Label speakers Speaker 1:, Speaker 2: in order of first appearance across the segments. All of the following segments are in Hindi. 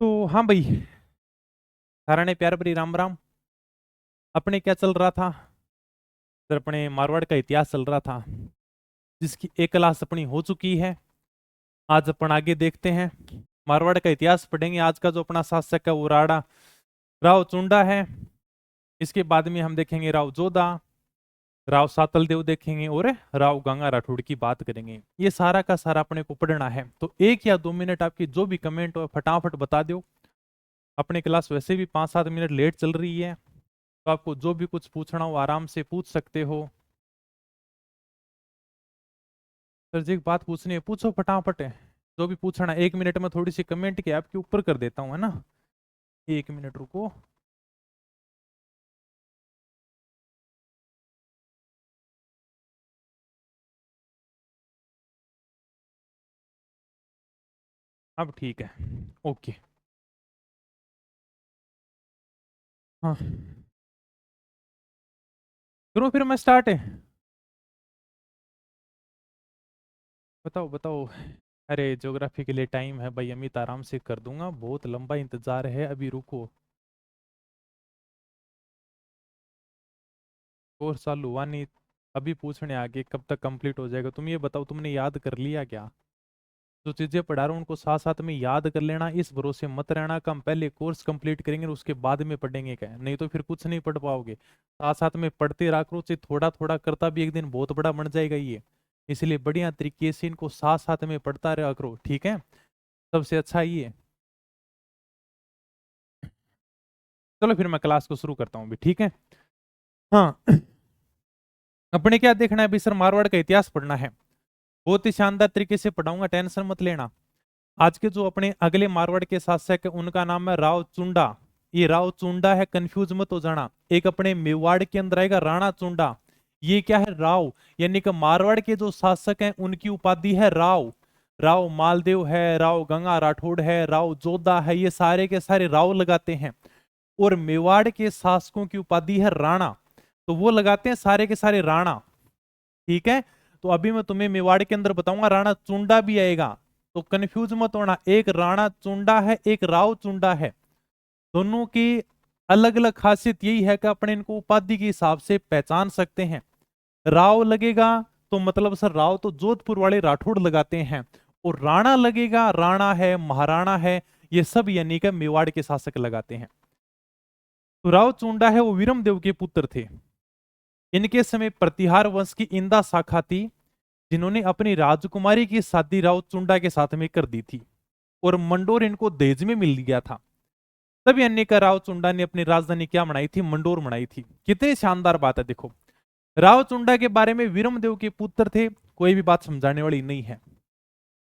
Speaker 1: तो हाँ भाई, सारा ने प्यार भरी राम राम। अपने क्या चल रहा था? सर अपने मारवाड़ का इतिहास चल रहा था, जिसकी एक क्लास अपनी हो चुकी है। आज अपन आगे देखते हैं, मारवाड़ का इतिहास पढ़ेंगे। आज का जो अपना शासक है वो राव चुंडा है। इसके बाद में हम देखेंगे राव जोधा, राव सातल देव देखेंगे और राव गंगा राठौड़ की बात करेंगे। ये सारा का सारा अपने को पढ़ना है, तो 1 या 2 मिनट आपकी जो भी कमेंट हो फटाफट बता दो। अपनी क्लास वैसे भी 5-7 मिनट लेट चल रही है, तो आपको जो भी कुछ पूछना हो आराम से पूछ सकते हो। सर जी एक बात पूछनी है, पूछो फटाफट है। जो भी पूछना है 1 मिनट में थोड़ी सी कमेंट के आपके ऊपर कर देता हूँ, है ना। 1 मिनट रुको। अब ठीक है, ओके। हाँ, करूँ फिर मैं स्टार्ट है। बताओ बताओ। अरे ज्योग्राफी के लिए टाइम है भाई, अमित आराम से कर दूंगा, बहुत लंबा इंतजार है, अभी रुको। कोर्स चालू हुआ नहीं, अभी पूछने आगे कब तक कंप्लीट हो जाएगा। तुम ये बताओ, तुमने याद कर लिया क्या? जो चीजें पढ़ा रहा हूँ उनको साथ साथ में याद कर लेना, इस भरोसे मत रहना कि हम पहले कोर्स कंप्लीट करेंगे और उसके बाद में पढ़ेंगे क्या, नहीं तो फिर कुछ नहीं पढ़ पाओगे। साथ साथ में पढ़ते रहा करो, चाहे थोड़ा थोड़ा करता भी एक दिन बहुत बड़ा बन जाएगा ये। इसलिए बढ़िया तरीके से इनको साथ साथ में पढ़ता रहा करो, ठीक है। सबसे अच्छा ये है। चलो फिर मैं क्लास को शुरू करता हूँ अभी, ठीक है। हाँ, अपने क्या देखना है अभी सर, मारवाड़ का इतिहास पढ़ना है। बहुत ही शानदार तरीके से पढ़ाऊंगा, टेंशन मत लेना। आज के जो अपने अगले मारवाड़ के शासक है उनका नाम है राव चुंडा। ये राव चुंडा है, कंफ्यूज मत हो जाना। एक अपने मेवाड़ के अंदर आएगा राणा चुंडा। ये क्या है, राव। यानी कि मारवाड़ के जो शासक हैं उनकी उपाधि है राव। राव मालदेव है, राव गंगा राठौड़ है, राव जोधा है, ये सारे के सारे राव लगाते हैं। और मेवाड़ के शासकों की उपाधि है राणा, तो वो लगाते हैं सारे के सारे राणा, ठीक है। तो अभी मैं तुम्हें मेवाड़ के अंदर बताऊंगा राणा चुंडा भी आएगा, तो कंफ्यूज मत होना। एक राणा चुंडा है, एक राव चुंडा है। दोनों की अलग अलग खासियत यही है कि अपने इनको उपाधि के हिसाब से पहचान सकते हैं। राव लगेगा तो मतलब सर राव तो जोधपुर वाले राठौड़ लगाते हैं। और राणा लगेगा, राणा है, महाराणा है, ये सब यानी कि मेवाड़ के शासक लगाते हैं। तो राव चुंडा है वो वीरम देव के पुत्र थे। इनके समय प्रतिहार वंश की इंदा शाखा थी, जिन्होंने अपनी राजकुमारी की शादी राव चुंडा के साथ में कर दी थी। और मंडोर इनको दहेज में मिल गया था। तब अन्य का राव चुंडा ने अपनी राजधानी क्या बनाई थी, मंडोर बनाई थी। कितनी शानदार बात है देखो। राव चुंडा के बारे में वीरम देव के पुत्र थे, कोई भी बात समझाने वाली नहीं है।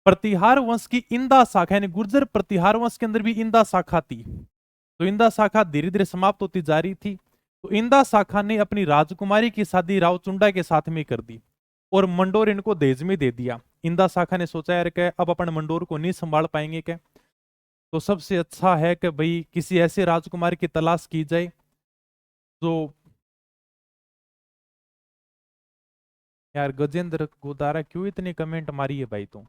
Speaker 1: प्रतिहार वंश की इंदा शाखा यानी गुर्जर प्रतिहार वंश के अंदर भी इंदा शाखा थी। तो इंदा शाखा धीरे धीरे समाप्त होती जा रही थी। तो इंदा शाखा ने अपनी राजकुमारी की शादी राव चुंडा के साथ में कर दी और मंडोर इनको दहेज में दे दिया। इंदा शाखा ने सोचा यार क्या अब अपन मंडोर को नहीं संभाल पाएंगे क्या, तो सबसे अच्छा है कि भाई किसी ऐसे राजकुमार की तलाश की जाए जो। यार गजेंद्र गोदारा क्यों इतनी कमेंट मारी है भाई तुम?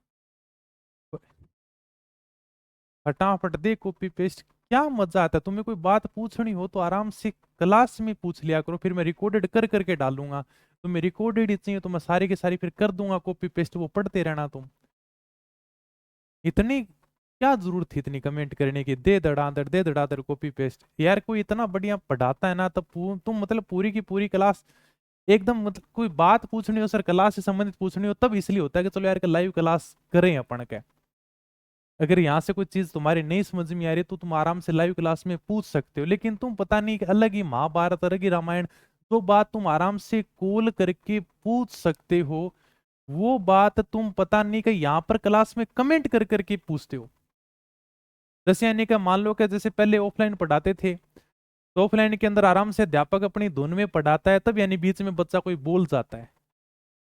Speaker 1: फटाफट दे कॉपी पेस्ट। क्या मजा आता है, तुम्हें कोई बात पूछनी हो तो आराम से क्लास में पूछ लिया करो, फिर मैं रिकॉर्डेड कर करके डालूंगा। तुम्हें रिकॉर्डेड ही चाहिए तो मैं सारी की सारी फिर कर दूंगा कॉपी पेस्ट, वो पढ़ते रहना तुम। इतनी क्या जरूरत थी इतनी कमेंट करने की, दे धड़ाधड़ कॉपी पेस्ट। यार कोई इतना बढ़िया पढ़ाता है ना, तब तुम मतलब पूरी की पूरी क्लास एकदम, मतलब कोई बात पूछनी हो सर, क्लास से संबंधित पूछनी हो, तब इसलिए होता है कि चलो यार लाइव क्लास करें अपन के। अगर यहाँ से कोई चीज तुम्हारी नहीं समझ में आ रही तो तुम आराम से लाइव क्लास में पूछ सकते हो, लेकिन तुम पता नहीं कि अलग ही महाभारत अलग ही रामायण, जो बात तुम आराम से कॉल करके पूछ सकते हो, वो बात तुम पता नहीं कि यहाँ पर क्लास में कमेंट कर करके पूछते हो। जैसे यानी कि मान लो कि जैसे पहले ऑफलाइन पढ़ाते थे, तो ऑफलाइन के अंदर आराम से अध्यापक अपनी धुन में पढ़ाता है, तब यानी बीच में बच्चा कोई बोल जाता है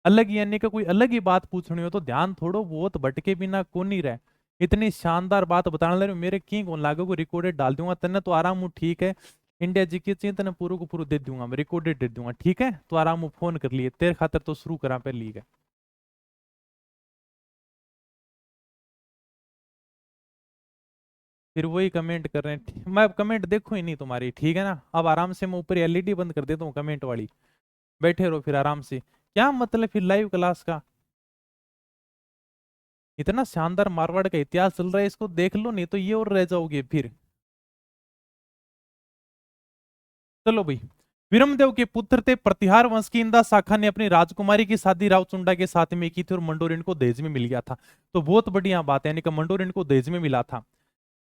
Speaker 1: अलग, यानी कि कोई अलग ही बात पूछनी हो तो ध्यान थोड़ो बहुत भटके बिना कौन नहीं रहे। इतनी शानदार बात बताने लगे मेरे की कौन लागो को रिकॉर्डेड डाल दूंगा तने तो आराम हूँ, ठीक है। इंडिया जी की चाहिए तने पूरा को पूरा दे दूंगा मैं, रिकॉर्डेड दे दूंगा, ठीक है। तो आराम हूँ, फोन कर लिए तेरे खातर तो शुरू करा पहली है। फिर वही कमेंट कर रहे हैं, मैं अब कमेंट देखूं ही नहीं तुम्हारी, ठीक है ना। अब आराम से मैं ऊपर एलईडी बंद कर देता हूँ कमेंट वाली, बैठे रहो फिर आराम से। क्या मतलब फिर लाइव क्लास का? इतना शानदार मारवाड़ का इतिहास चल रहा है, इसको देख लो, नहीं तो ये और रह जाओगे फिर। चलो भाई। विरमदेव के पुत्र थे प्रतिहार वंश की इंदा शाखा ने अपनी राजकुमारी की शादी रावचुंडा के साथ में की थी और मंडोर इनको दहेज में मिल गया था। तो बहुत बढ़िया बात है, यानी कि मंडोर इनको दहेज में मिला था।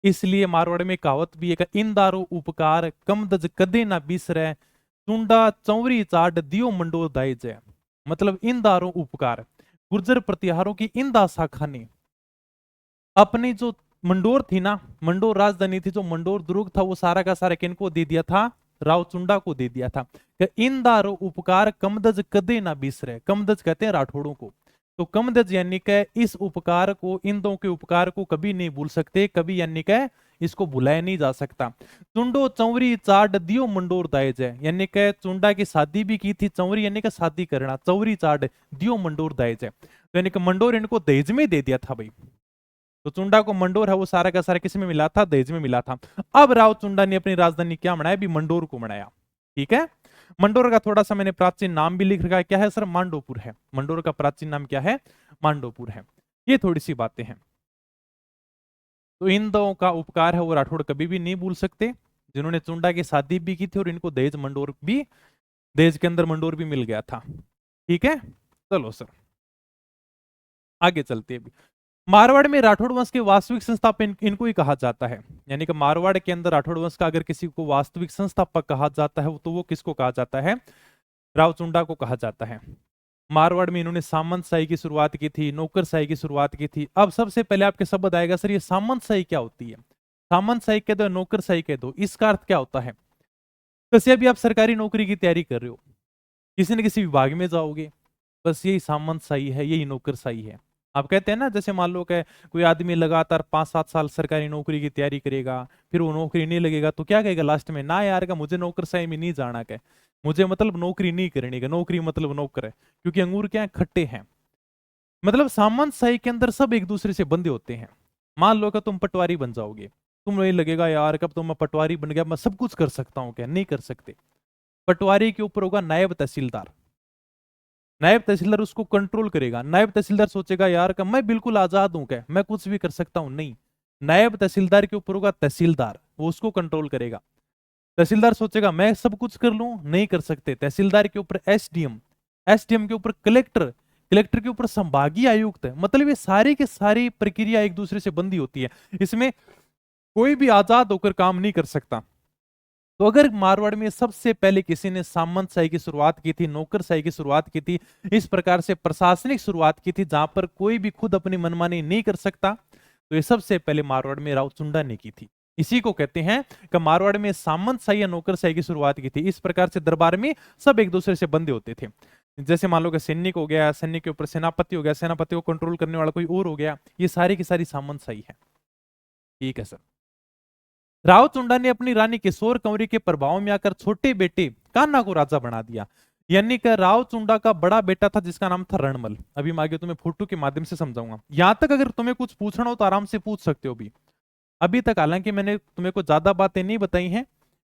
Speaker 1: इसलिए मारवाड़ में कहावत भी है कि इन दारो उपकार कम दज कदे ना बिसरै, चुंडा चौरी चाट दियो मंडोर दाई जय। मतलब इन दारो उपकार, गुर्जर प्रतिहारों की इंदा शाखा ने अपनी जो मंडोर थी ना, मंडोर राजधानी थी, जो मंडोर दुर्ग था, वो सारा का सारा किनको दे दिया था? रावचुंडा को दे दिया था। कि इन दारो उपकार कमदज कदे ना बिसरे, कमदज कहते हैं राठौड़ों को। तो कमदज यानी कि इस उपकार को, इन दो के उपकार को कभी नहीं भूल सकते, कभी यानी कि इसको भुलाया नहीं जा सकता। चुंडो चौरी चाट दियो मंडोर दाएज है, यानी कि चुंडा की शादी भी की थी, चौरी यानी कि शादी करना, चौरी चाट दियो मंडोर दाएज है, तो यानी कि मंडोर इनको दहेज में दे दिया था भाई। तो चुंडा को मंडोर है वो सारा का सारा किस में मिला था? दहेज में मिला था। अब राव चुंडा ने अपनी राजधानी क्या बनाया? भी मंडोर को बनाया, ठीक है। मंडोर का थोड़ा सा मैंने प्राचीन नाम भी लिख रखा है, क्या है सर? मांडोपुर है। मंडोर का प्राचीन नाम क्या है? मांडोपुर है। ये थोड़ी सी बातें हैं। तो इन दो का उपकार है वो राठौड़ कभी भी नहीं भूल सकते, जिन्होंने चुंडा की शादी भी की थी और इनको दहेज मंडोर भी, दहेज के अंदर मंडोर भी मिल गया था, ठीक है। चलो सर आगे चलते हैं। मारवाड़ में राठौड़ वंश के वास्तविक संस्थापक इनको ही कहा जाता है, यानी कि मारवाड़ के अंदर राठौड़ वंश का अगर किसी को वास्तविक संस्थापक कहा जाता है तो वो किसको कहा जाता है? रावचुंडा को कहा जाता है। मारवाड़ में इन्होंने सामंतशाही की शुरुआत की थी, नौकरशाही की शुरुआत की थी। अब सबसे पहले आपके शब्द आएगा सर ये सामंतशाही क्या होती है? सामंतशाही कह दो, नौकरशाही कह दो, इसका अर्थ क्या होता है? जैसे अभी आप सरकारी नौकरी की तैयारी कर रहे हो, किसी न किसी विभाग में जाओगे, बस यही सामंतशाही है, यही नौकरशाही है। आप कहते हैं ना, जैसे मान लो कि कोई आदमी लगातार 5-7 साल सरकारी नौकरी की तैयारी करेगा, फिर वो नौकरी नहीं लगेगा तो क्या कहेगा लास्ट में? ना यार का मुझे नौकरशाही में नहीं जाना, क्या मुझे मतलब नौकरी नहीं करनी, का नौकरी मतलब नौकर है, क्योंकि अंगूर क्या है? खट्टे हैं। मतलब सामंतशाही के अंदर सब एक दूसरे से बंधे होते हैं। मान लो कि तुम पटवारी बन जाओगे, तुम ये लगेगा यार कब तो मैं पटवारी बन गया, मैं सब कुछ कर सकता हूँ, क्या नहीं कर सकते। पटवारी के ऊपर होगा नायब तहसीलदार, नायब तहसीलदार उसको कंट्रोल करेगा। नायब तहसीलदार सोचेगा यार का मैं बिल्कुल आजाद हूं, क्या मैं कुछ भी कर सकता हूं, नहीं। नायब तहसीलदार के ऊपर होगा तहसीलदार, वो उसको कंट्रोल करेगा। तहसीलदार सोचेगा मैं सब कुछ कर लूं, नहीं कर सकते। तहसीलदार के ऊपर एसडीएम, एसडीएम के ऊपर कलेक्टर, कलेक्टर के ऊपर संभागीय आयुक्त है। मतलब ये सारी की सारी प्रक्रिया एक दूसरे से बंधी होती है, इसमें कोई भी आजाद होकर काम नहीं कर सकता। तो अगर मारवाड़ में सबसे पहले किसी ने सामंतशाही की शुरुआत की थी, नौकरशाही की शुरुआत की थी, इस प्रकार से प्रशासनिक शुरुआत की थी जहां पर कोई भी खुद अपनी मनमानी नहीं कर सकता, तो ये सबसे पहले मारवाड़ में रावचुंडा ने की थी। इसी को कहते हैं कि मारवाड़ में सामंतशाही या नौकरशाही की शुरुआत की थी। इस प्रकार से दरबार में सब एक दूसरे से बंधे होते थे। जैसे मान लो कि सैनिक हो गया, सैनिक के ऊपर सेनापति हो गया, सेनापति को कंट्रोल करने वाला कोई और हो गया, ये सारी की सारी सामंतशाही है, ठीक है सर। रावचुंडा ने अपनी रानी किशोर कंवरी के प्रभाव में आकर छोटे बेटे कान्हा को राजा बना दिया। यानी कि रावचुंडा का बड़ा बेटा था जिसका नाम था रणमल। अभी मैं आगे तुम्हें फोटो के माध्यम से समझाऊंगा। यहां तक अगर तुम्हें कुछ पूछना हो तो आराम से पूछ सकते हो भी। अभी तक हालांकि मैंने तुम्हें को ज्यादा बातें नहीं बताई हैं,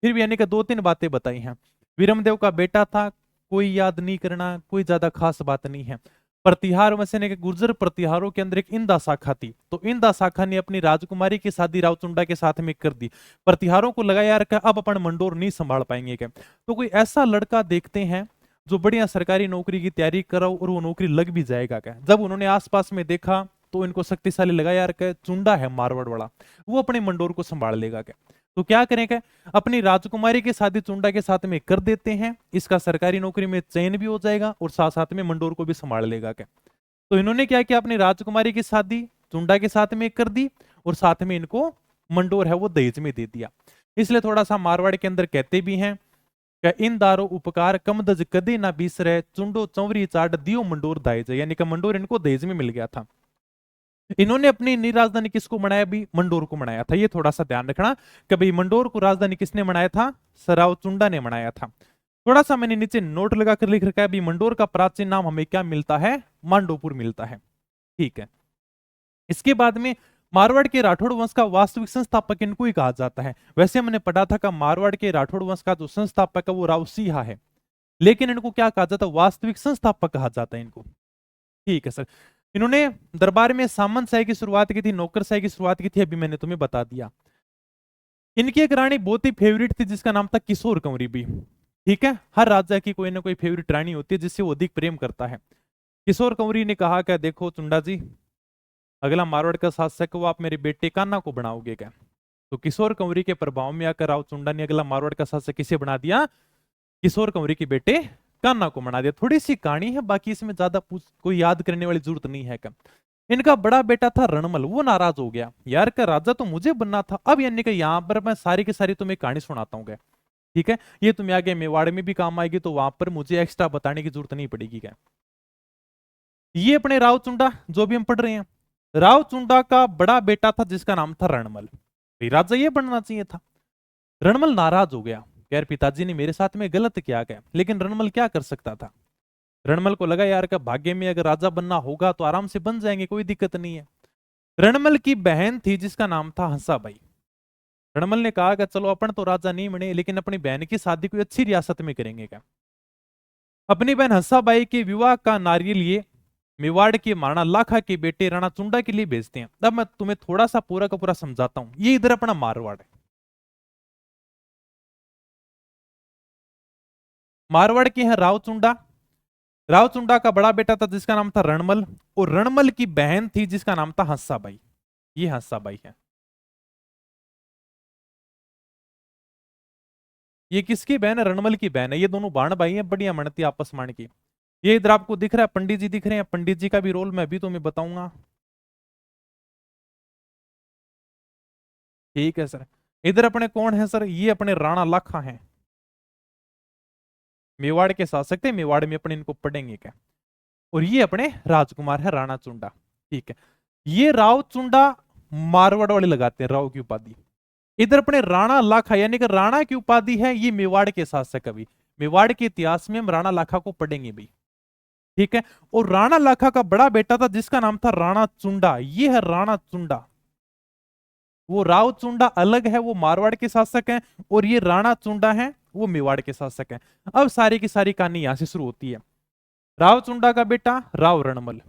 Speaker 1: फिर भी यानी कि 2-3 बातें बताई हैं। विरमदेव का बेटा था, कोई याद नहीं करना, कोई ज्यादा खास बात नहीं है। प्रतिहार वसने के गुर्जर प्रतिहारों के अंदर एक इंदा शाखा थी, तो इंदा शाखा ने अपनी राजकुमारी की शादी रावचुंडा के साथ में कर दी। प्रतिहारों को लगा यार क्या अब अपन मंडोर नहीं संभाल पाएंगे क्या, तो कोई ऐसा लड़का देखते हैं जो बढ़िया सरकारी नौकरी की तैयारी करो और वो नौकरी लग भी जाएगा क्या। जब उन्होंने आसपास में देखा तो इनको शक्तिशाली लगा यार क्या चुंडा है मारवाड़ वाला, वो अपने मंडोर को संभाल लेगा क्या। तो क्या करेंगे, अपनी राजकुमारी की शादी चुंडा के साथ में कर देते हैं, इसका सरकारी नौकरी में चयन भी हो जाएगा और साथ साथ में मंडोर को भी संभाल लेगा क्या। तो इन्होंने क्या किया, अपनी राजकुमारी की शादी चुंडा के साथ में कर दी और साथ में इनको मंडोर है वो दहेज में दे दिया। इसलिए थोड़ा सा मारवाड़ के अंदर कहते भी हैं कि इन दारो उपकार कम दज कदे ना बीसरे, चुंडो चौवरी चाट दियो मंडोर दाएज, यानी कि मंडोर इनको दहेज में मिल गया था। इन्होंने अपनी नई राजधानी किसको बनाया? भी मंडोर को बनाया था। ये थोड़ा सा ध्यान रखना कि भाई मंडोर को राजधानी किसने बनाया था? रावचुंडा ने बनाया था। थोड़ा सा मैंने नीचे नोट लगाकर लिख रखा है, भी मंडोर का प्राचीन नाम हमें क्या मिलता है? मांडोपुर मिलता है, ठीक है। इसके बाद में मारवाड़ के राठौड़ वंश का वास्तविक संस्थापक इनको ही कहा जाता है। वैसे हमने पढ़ा था कि मारवाड़ के राठौड़ वंश का जो संस्थापक है वो राव सिंह है, लेकिन इनको क्या कहा जाता है, वास्तविक संस्थापक कहा जाता है इनको। ठीक है सर। इन्होंने दरबार में सामंतशाही की शुरुआत की थी, नौकरशाही की शुरुआत की थी, अभी मैंने तुम्हें बता दिया। इनकी एक रानी बहुत ही फेवरेट थी जिसका नाम था किशोर कंवरी भी। ठीक है, हर राजा की कोई ना कोई फेवरेट रानी होती है जिससे वो अधिक प्रेम करता है। किशोर कंवरी ने कहा क्या, देखो चुंडा जी, अगला मारवाड़ का शासक वो आप मेरे बेटे कान्हा को बनाओगे क्या? तो किशोर कंवरी के प्रभाव में आकर राव चुंडा ने अगला मारवाड़ का शासक किसे बना दिया? किशोर कंवरी के बेटे कान्हा को बना दिया। थोड़ी सी कहानी है, बाकी इसमें ज्यादा कोई याद करने वाली जरूरत नहीं है। क्या इनका बड़ा बेटा था रणमल, वो नाराज हो गया, यार का राजा तो मुझे बनना था। अब यानी कि यहाँ पर मैं सारी की सारी तुम्हें कहानी सुनाता हूँ। ठीक है, ये तुम्हें आगे मेवाड़ में भी काम आएगी, तो वहां पर मुझे एक्स्ट्रा बताने की जरूरत नहीं पड़ेगी। क्या ये अपने राव चुंडा जो भी हम पढ़ रहे हैं, राव चुंडा का बड़ा बेटा था जिसका नाम था रणमल। भाई राजा ये बनना चाहिए था। रणमल नाराज हो गया, यार पिताजी ने मेरे साथ में गलत किया गया, लेकिन रणमल क्या कर सकता था। रणमल को लगा यार का भाग्य में अगर राजा बनना होगा तो आराम से बन जाएंगे, कोई दिक्कत नहीं है। रणमल की बहन थी जिसका नाम था हंसाबाई। रणमल ने कहा कि चलो अपन तो राजा नहीं बने, लेकिन अपनी बहन की शादी कोई अच्छी रियासत में करेंगे। क्या अपनी बहन हंसाबाई के विवाह का नारियल लिए मेवाड़ के महाराणा लाखा के बेटे राणा चुंडा के लिए भेजते हैं। अब मैं तुम्हें थोड़ा सा पूरा का पूरा समझाता हूं। ये इधर अपना मारवाड़ है, मारवाड़ के हैं राव चुंडा। राव चुंडा का बड़ा बेटा था जिसका नाम था रणमल, और रणमल की बहन थी जिसका नाम था हंसाबाई। ये हंसाबाई है। ये किसकी बहन है? रणमल की बहन है। ये दोनों बाण भाई हैं, बढ़िया मनती आपस मान की। ये इधर आपको दिख रहा है पंडित जी दिख रहे हैं, पंडित जी का भी रोल मैं अभी तुम्हें बताऊंगा। ठीक है सर। इधर अपने कौन है सर? ये अपने राणा लाखा हैं, मेवाड़ के शासक थे। मेवाड़ में अपने इनको पढ़ेंगे क्या। और ये अपने राजकुमार है राणा चुंडा। ठीक है, ये राव चुंडा मारवाड़ वाले लगाते हैं राव की उपाधि। इधर अपने राणा लाखा यानी कि राणा की उपाधि है, ये मेवाड़ के शासक। अभी मेवाड़ के इतिहास में हम राणा लाखा को पढ़ेंगे भाई। ठीक है, और राणा लाखा का बड़ा बेटा था जिसका नाम था राणा चुंडा। ये है राणा चुंडा। वो राव चुंडा अलग है, वो मारवाड़ के शासक हैं, और ये राणा चुंडा है, वो मेवाड़ के शासक हैं। अब सारी की सारी कहानी यहां से शुरू होती है। राव चुंडा का बेटा राव रणमल,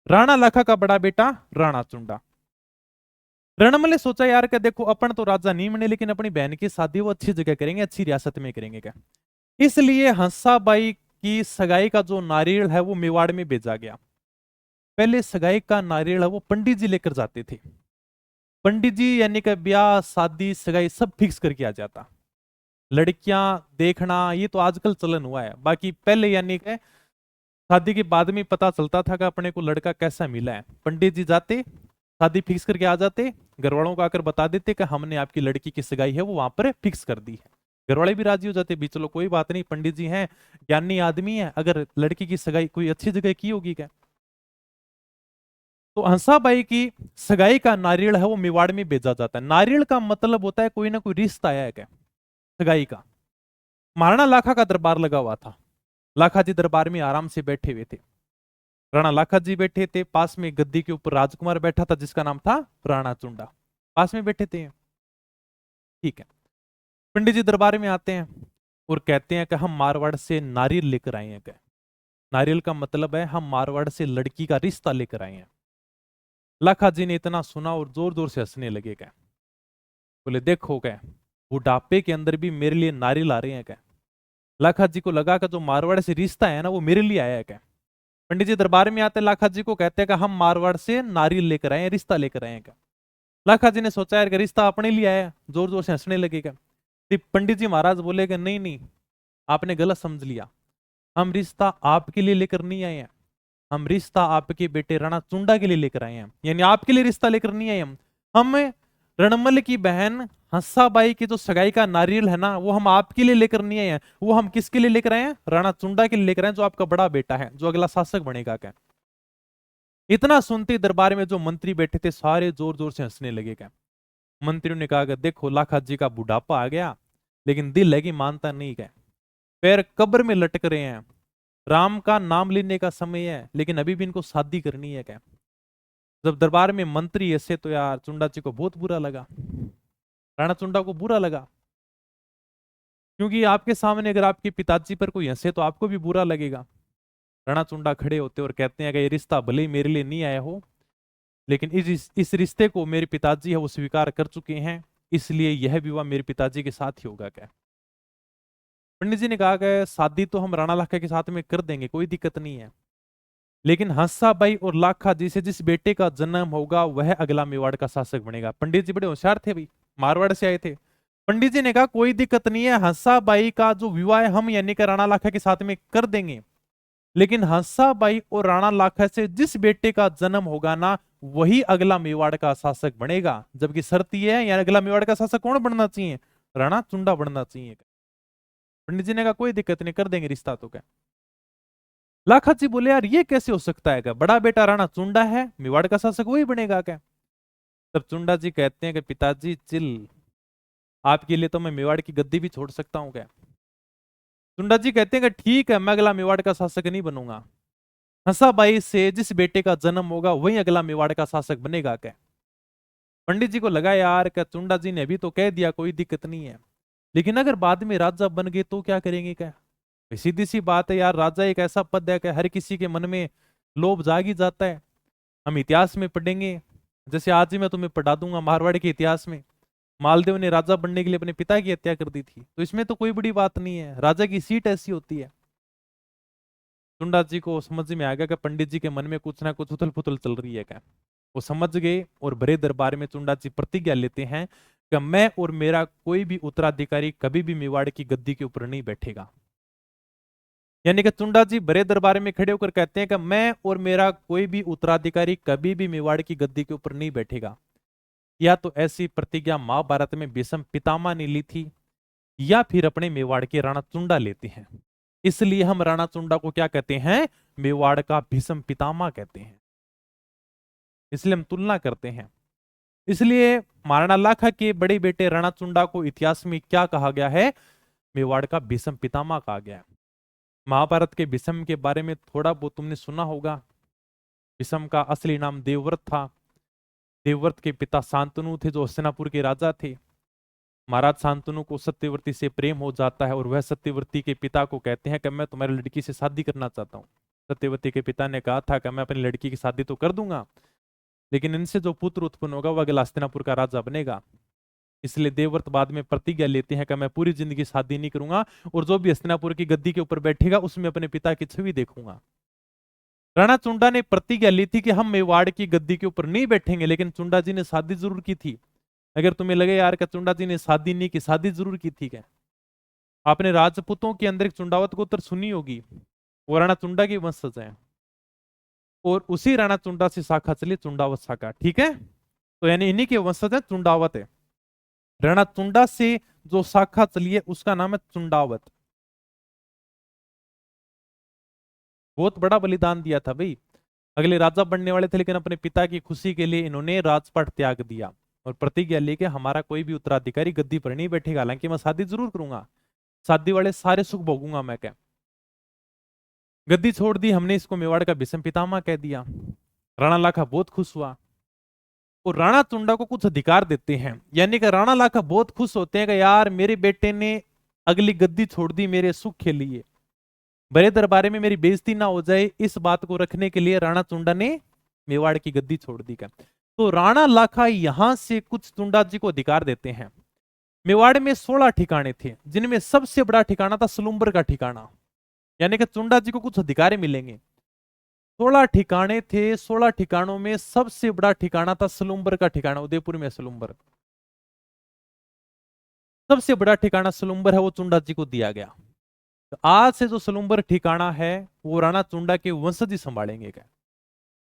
Speaker 1: राणा लाखा का बड़ा बेटा राणा चुंडा। रणमल ने सोचा यार क्या, देखो अपन तो राजा नहीं बने, लेकिन अपनी बहन की शादी वो अच्छी जगह करेंगे, अच्छी रियासत में करेंगे। क्या इसलिए हंसाबाई की सगाई का जो नारियल है वो मेवाड़ में भेजा गया। पहले सगाई का नारियल है वो पंडित जी लेकर जाते थे। पंडित जी यानी कि ब्याह शादी सगाई सब फिक्स करके आ जाता। लड़कियां देखना ये तो आजकल चलन हुआ है, बाकी पहले यानी कि शादी के बाद में पता चलता था कि अपने को लड़का कैसा मिला है। पंडित जी जाते, शादी फिक्स करके आ जाते, घर वालों को आकर बता देते कि हमने आपकी लड़की की सगाई है वो वहां पर फिक्स कर दी है। घर वाले भी राजी हो जाते, भी चलो कोई बात नहीं, पंडित जी हैं, ज्ञानी आदमी है, अगर लड़की की सगाई कोई अच्छी जगह की होगी क्या। तो हंसाबाई की सगाई का नारियल है वो मेवाड़ में भेजा जाता है। नारियल का मतलब होता है कोई ना कोई रिश्ता आया है क्या, सगाई का। महाराणा लाखा का दरबार लगा हुआ था, लाखा जी दरबार में आराम से बैठे हुए थे। राणा लाखा जी बैठे थे, पास में गद्दी के ऊपर राजकुमार बैठा था जिसका नाम था राणा चुंडा, पास में बैठे थे। ठीक है, पंडित जी दरबार में आते हैं और कहते हैं कि हम मारवाड़ से नारियल लेकर आए हैं। क्या नारियल का मतलब है हम मारवाड़ से लड़की का रिश्ता लेकर आए हैं। लाखा जी ने इतना सुना और जोर जोर से हंसने लगे। क्या बोले देखो क्या, बुढ़ापे के अंदर भी मेरे लिए नारियल आ रहे हैं। क्या लाखा जी को लगा कि जो मारवाड़ से रिश्ता है ना वो मेरे लिए आया है। क्या पंडित जी दरबार में आते लाखा जी को कहते हैं कि हम मारवाड़ से नारियल लेकर आए हैं, रिश्ता लेकर आए हैं। क्या लाखा जी ने सोचा यार कि रिश्ता अपने लिए आया है, जोर जोर से हंसने लगेगा। पंडित जी महाराज बोले कि नहीं नहीं, आपने गलत समझ लिया, हम रिश्ता आपके लिए लेकर नहीं आए हैं, हम रिश्ता आपके बेटे राणा चुंडा के लिए लेकर आए हैं। यानी आपके लिए रिश्ता लेकर नहीं आए हम रणमल की बहन हंसाबाई की जो सगाई का नारियल है ना वो हम आपके लिए लेकर नहीं आए हैं, वो हम किसके लिए लेकर आए हैं? राणा चुंडा के लिए लेकर आए, जो आपका बड़ा बेटा है, जो अगला शासक बनेगा। क्या इतना सुनते दरबार में जो मंत्री बैठे थे सारे जोर जोर से हंसने लगे। क्या मंत्रियों ने कहा कि देखो लाखा जी का बुढ़ापा आ गया, लेकिन दिल है कि मानता नहीं। क्या पैर कब्र में लटक रहे हैं, राम का नाम लेने का समय है, लेकिन अभी भी इनको शादी करनी है। क्या जब दरबार में मंत्री ऐसे, तो यार चुंडा जी को बहुत बुरा लगा, राणा चुंडा को बुरा लगा। क्योंकि आपके सामने अगर आपके पिताजी पर कोई हंसे तो आपको भी बुरा लगेगा। राणा चुंडा खड़े होते और कहते हैं कि ये रिश्ता भले ही मेरे लिए नहीं आया हो, लेकिन इस रिश्ते को मेरे पिताजी है वो स्वीकार कर चुके हैं, इसलिए यह विवाह मेरे पिताजी के साथ ही होगा। क्या पंडित जी ने कहा कि शादी तो हम राणा लाखा के साथ में कर देंगे, कोई दिक्कत नहीं है, लेकिन हंसा बाई और लाखा जी से जिस बेटे का जन्म होगा वह अगला मेवाड़ का शासक बनेगा। पंडित जी बड़े होशियार थे भाई, मारवाड़ से आए थे। पंडित जी ने कहा कोई दिक्कत नहीं है, हंसा बाई का जो विवाह है हम यानी कि राणा लाखा के साथ में कर देंगे, लेकिन हंसा बाई और राणा लाखा से जिस बेटे का जन्म होगा ना, वही अगला मेवाड़ का शासक बनेगा। जबकि शर्त यह है, यार अगला मेवाड़ का शासक कौन बनना चाहिए? राणा चुंडा बनना चाहिए। पंडित जी ने कहा कोई दिक्कत नहीं, कर देंगे रिश्ता। तो क्या लाखा जी बोले यार ये कैसे हो सकता है? क्या बड़ा बेटा राणा चुंडा है, मेवाड़ का शासक वही बनेगा क्या? तब चुंडा जी कहते हैं कि पिताजी चिल, आपके लिए तो मैं मेवाड़ की गद्दी भी छोड़ सकता हूं। क्या चुंडा जी कहते हैं कि ठीक है, मैं अगला मेवाड़ का शासक नहीं बनूंगा, हंसाबाई से जिस बेटे का जन्म होगा वही अगला मेवाड़ का शासक बनेगा। क्या पंडित जी को लगा यार क्या चुंडा जी ने अभी तो कह दिया कोई दिक्कत नहीं है, लेकिन अगर बाद में राजा बन गए तो क्या करेंगे? क्या सीधी सी बात है यार, राजा एक ऐसा पद है कि हर किसी के मन में लोभ जाग ही जाता है। हम इतिहास में पढ़ेंगे, जैसे आज ही मैं तुम्हें पढ़ा दूंगा मारवाड़ के इतिहास में, मालदेव ने राजा बनने के लिए अपने पिता की हत्या कर दी थी, तो इसमें तो कोई बड़ी बात नहीं है, राजा की सीट ऐसी होती है। चुंडा जी को समझ में आ गया कि पंडित जी के मन में कुछ ना कुछ उथल पुथल चल रही है। क्या वो समझ गए और बड़े दरबार में चुंडा जी प्रतिज्ञा लेते हैं कि मैं और मेरा कोई भी उत्तराधिकारी कभी भी मेवाड़ की गद्दी के ऊपर नहीं बैठेगा। यानी कि चुंडा जी बड़े दरबार में खड़े होकर कहते हैं कि मैं और मेरा कोई भी उत्तराधिकारी कभी भी मेवाड़ की गद्दी के ऊपर नहीं बैठेगा। या तो ऐसी प्रतिज्ञा महाभारत में भीष्म पितामह ने ली थी, या फिर अपने मेवाड़ के राणा चुंडा लेते हैं। इसलिए हम राणा चुंडा को क्या कहते हैं? मेवाड़ का भीष्म पितामह कहते हैं, इसलिए हम तुलना करते हैं। इसलिए महाराणा लाखा के बड़े बेटे राणा चुंडा को इतिहास में क्या कहा गया है? मेवाड़ का भीष्म पितामह कहा गया है। महाभारत के भीष्म के बारे में थोड़ा बहुत तुमने सुना होगा। भीष्म का असली नाम देवव्रत था। देवव्रत के पिता शांतनु थे जो हस्तिनापुर के राजा थे। महाराज शांतनु को सत्यवती से प्रेम हो जाता है और वह सत्यवती के पिता को कहते हैं कि मैं तुम्हारी लड़की से शादी करना चाहता हूँ। सत्यवती के पिता ने कहा था कि मैं अपनी लड़की की शादी तो कर दूंगा, लेकिन इनसे जो पुत्र उत्पन्न होगा वह अगला हस्तिनापुर का राजा बनेगा। इसलिए देवव्रत बाद में प्रतिज्ञा लेते हैं कि मैं पूरी जिंदगी शादी नहीं करूंगा, और जो भी हस्तिनापुर की गद्दी के ऊपर बैठेगा उसमें अपने पिता की छवि देखूंगा। राणा चुंडा ने प्रतिज्ञा ली थी कि हम मेवाड़ की गद्दी के ऊपर नहीं बैठेंगे, लेकिन चुंडा जी ने शादी जरूर की थी। अगर तुम्हें लगे यार कि चुंडा जी ने शादी नहीं की, शादी जरूर की थी। क्या आपने राजपूतों के अंदर एक चुंडावत गोत्र सुनी होगी, वो राणा चुंडा के वंशज है, और उसी राणा चुंडा से शाखा चली चुंडावत शाखा। ठीक है, तो यानी इन्हीं के वंशज है चुंडावत है। राणा चुंडा से जो शाखा चली है उसका नाम है चुंडावत। बहुत बड़ा बलिदान दिया था भाई, अगले राजा बनने वाले थे, लेकिन अपने पिता की खुशी के लिए इन्होंने राजपाट त्याग दिया और प्रतिज्ञा लेके हमारा कोई भी उत्तराधिकारी गद्दी पर नहीं बैठेगा, हालांकि मैं शादी जरूर करूंगा, शादी वाले सारे सुख भोगूंगा मैं। क्या गद्दी छोड़ दी हमने, इसको मेवाड़ का भीष्म पितामह कह दिया। राणा लाखा बहुत खुश हुआ और राणा चुंडा को कुछ अधिकार देते हैं, यानी कि राणा लाखा बहुत खुश होते हैं कि यार मेरे बेटे ने अगली गद्दी छोड़ दी मेरे सुख के लिए, बड़े दरबार में मेरी बेइज्जती ना हो जाए, इस बात को रखने के लिए राणा चुंडा ने मेवाड़ की गद्दी छोड़ दी। क्या तो राणा लाखा यहां से कुछ चुंडा जी को अधिकार देते हैं। मेवाड़ में 16 ठिकाने थे, जिनमें सबसे बड़ा ठिकाना था सलुम्बर का ठिकाना, यानी कि चुंडा जी को कुछ अधिकार मिलेंगे। 16 ठिकाने थे, 16 ठिकानों में सबसे बड़ा ठिकाना था सलुम्बर का ठिकाना, उदयपुर में सलुम्बर सबसे बड़ा ठिकाना सलुम्बर है, वो चुंडा जी को दिया गया। तो आज से जो सलुम्बर ठिकाना है वो राणा चुंडा के वंशज ही संभालेंगे। क्या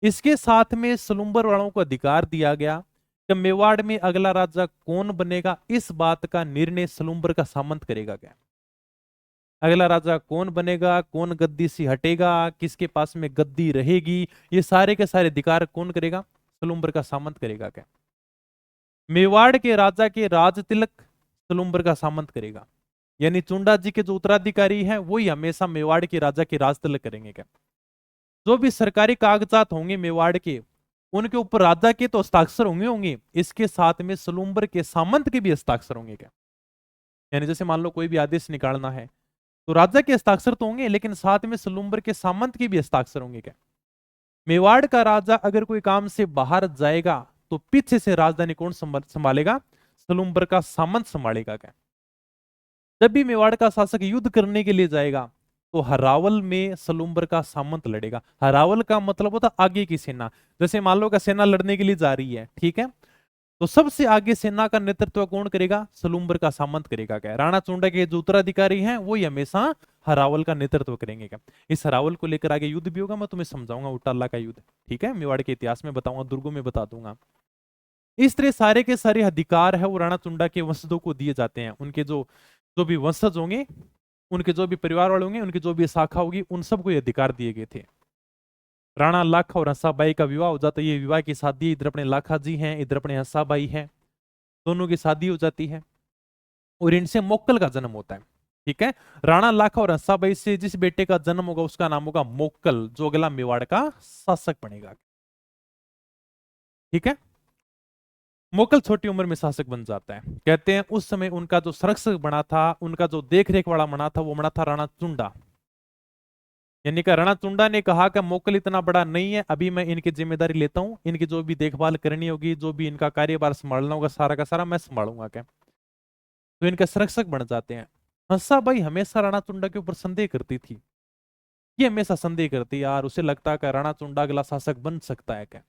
Speaker 1: इसके साथ में सलुम्बर वालों को अधिकार दिया गया कि मेवाड़ में अगला राजा कौन बनेगा, इस बात का निर्णय सलुम्बर का सामंत करेगा। क्या अगला राजा कौन बनेगा, कौन गद्दी से हटेगा, किसके पास में गद्दी रहेगी, ये सारे के सारे अधिकार कौन करेगा? सलुम्बर का सामंत करेगा। क्या मेवाड़ के राजा के राज तिलक सलुम्बर का सामंत करेगा, यानी चुंडा जी के जो उत्तराधिकारी हैं वही हमेशा मेवाड़ के राजा के राज तिलक करेंगे। क्या जो भी सरकारी कागजात होंगे मेवाड़ के, उनके ऊपर राजा के तो हस्ताक्षर होंगे होंगे, इसके साथ में सलूम्बर के सामंत के भी हस्ताक्षर होंगे क्या? यानी जैसे मान लो कोई भी आदेश निकालना है तो राजा के हस्ताक्षर तो होंगे, लेकिन साथ में सलूम्बर के सामंत के भी हस्ताक्षर होंगे क्या? मेवाड़ का राजा अगर कोई काम से बाहर जाएगा तो पीछे से राजधानी कौन संभालेगा? सलूम्बर का सामंत संभालेगा क्या? जब भी मेवाड़ का शासक युद्ध करने के लिए जाएगा तो हरावल में सलूम्बर का सामंत लड़ेगा। हरावल का मतलब होता आगे की सेना। जैसे मान लो का सेना लड़ने के लिए जा रही है, ठीक है, तो सबसे आगे सेना का नेतृत्व कौन करेगा? सलूम्बर का सामंत करेगा क्या? राणा चुंडा के जो उत्तराधिकारी हैं वो ही हमेशा हरावल का नेतृत्व करेंगे क्या? इस हरावल को लेकर आगे युद्ध भी होगा, मैं तुम्हें समझाऊंगा उटाला का युद्ध, ठीक है, मेवाड़ के इतिहास में बताऊंगा, दुर्गों में बता दूंगा। इस तरह सारे के सारे अधिकार है वो राणा चुंडा के वंशजों को दिए जाते हैं। उनके जो जो भी वंशज होंगे, उनके जो भी परिवार वाले होंगे, उनकी जो भी शाखा होगी, उन सबको ये अधिकार दिए गए थे। राणा लाखा और हंसाबाई का विवाह हो जाता है। ये विवाह की शादी, इधर अपने लाखा जी हैं, इधर अपने हंसाबाई हैं, दोनों की शादी हो जाती है और इनसे मोक्कल का जन्म होता है। ठीक है, राणा लाखा और हंसाबाई से जिस बेटे का जन्म होगा उसका नाम होगा मोक्कल, जो अगला मेवाड़ का शासक बनेगा। ठीक है, मोक्कल छोटी उम्र में शासक बन जाता है। कहते हैं उस समय उनका जो संरक्षक बना था, उनका जो देखरेख वाला बना था, वो बना था राणा चुंडा। यानी कि राणा चुंडा ने कहा कि मोक्कल इतना बड़ा नहीं है, अभी मैं इनकी जिम्मेदारी लेता हूं, इनकी जो भी देखभाल करनी होगी, जो भी इनका कार्यभार संभालना होगा, सारा का सारा मैं संभालूंगा क्या। तो इनके संरक्षक बन जाते हैं। हंसाबाई हमेशा राणा चुंडा के ऊपर संदेह करती थी। ये हमेशा संदेह करती यार, उसे लगता है कि राणा चुंडा अगला शासक बन सकता है क्या,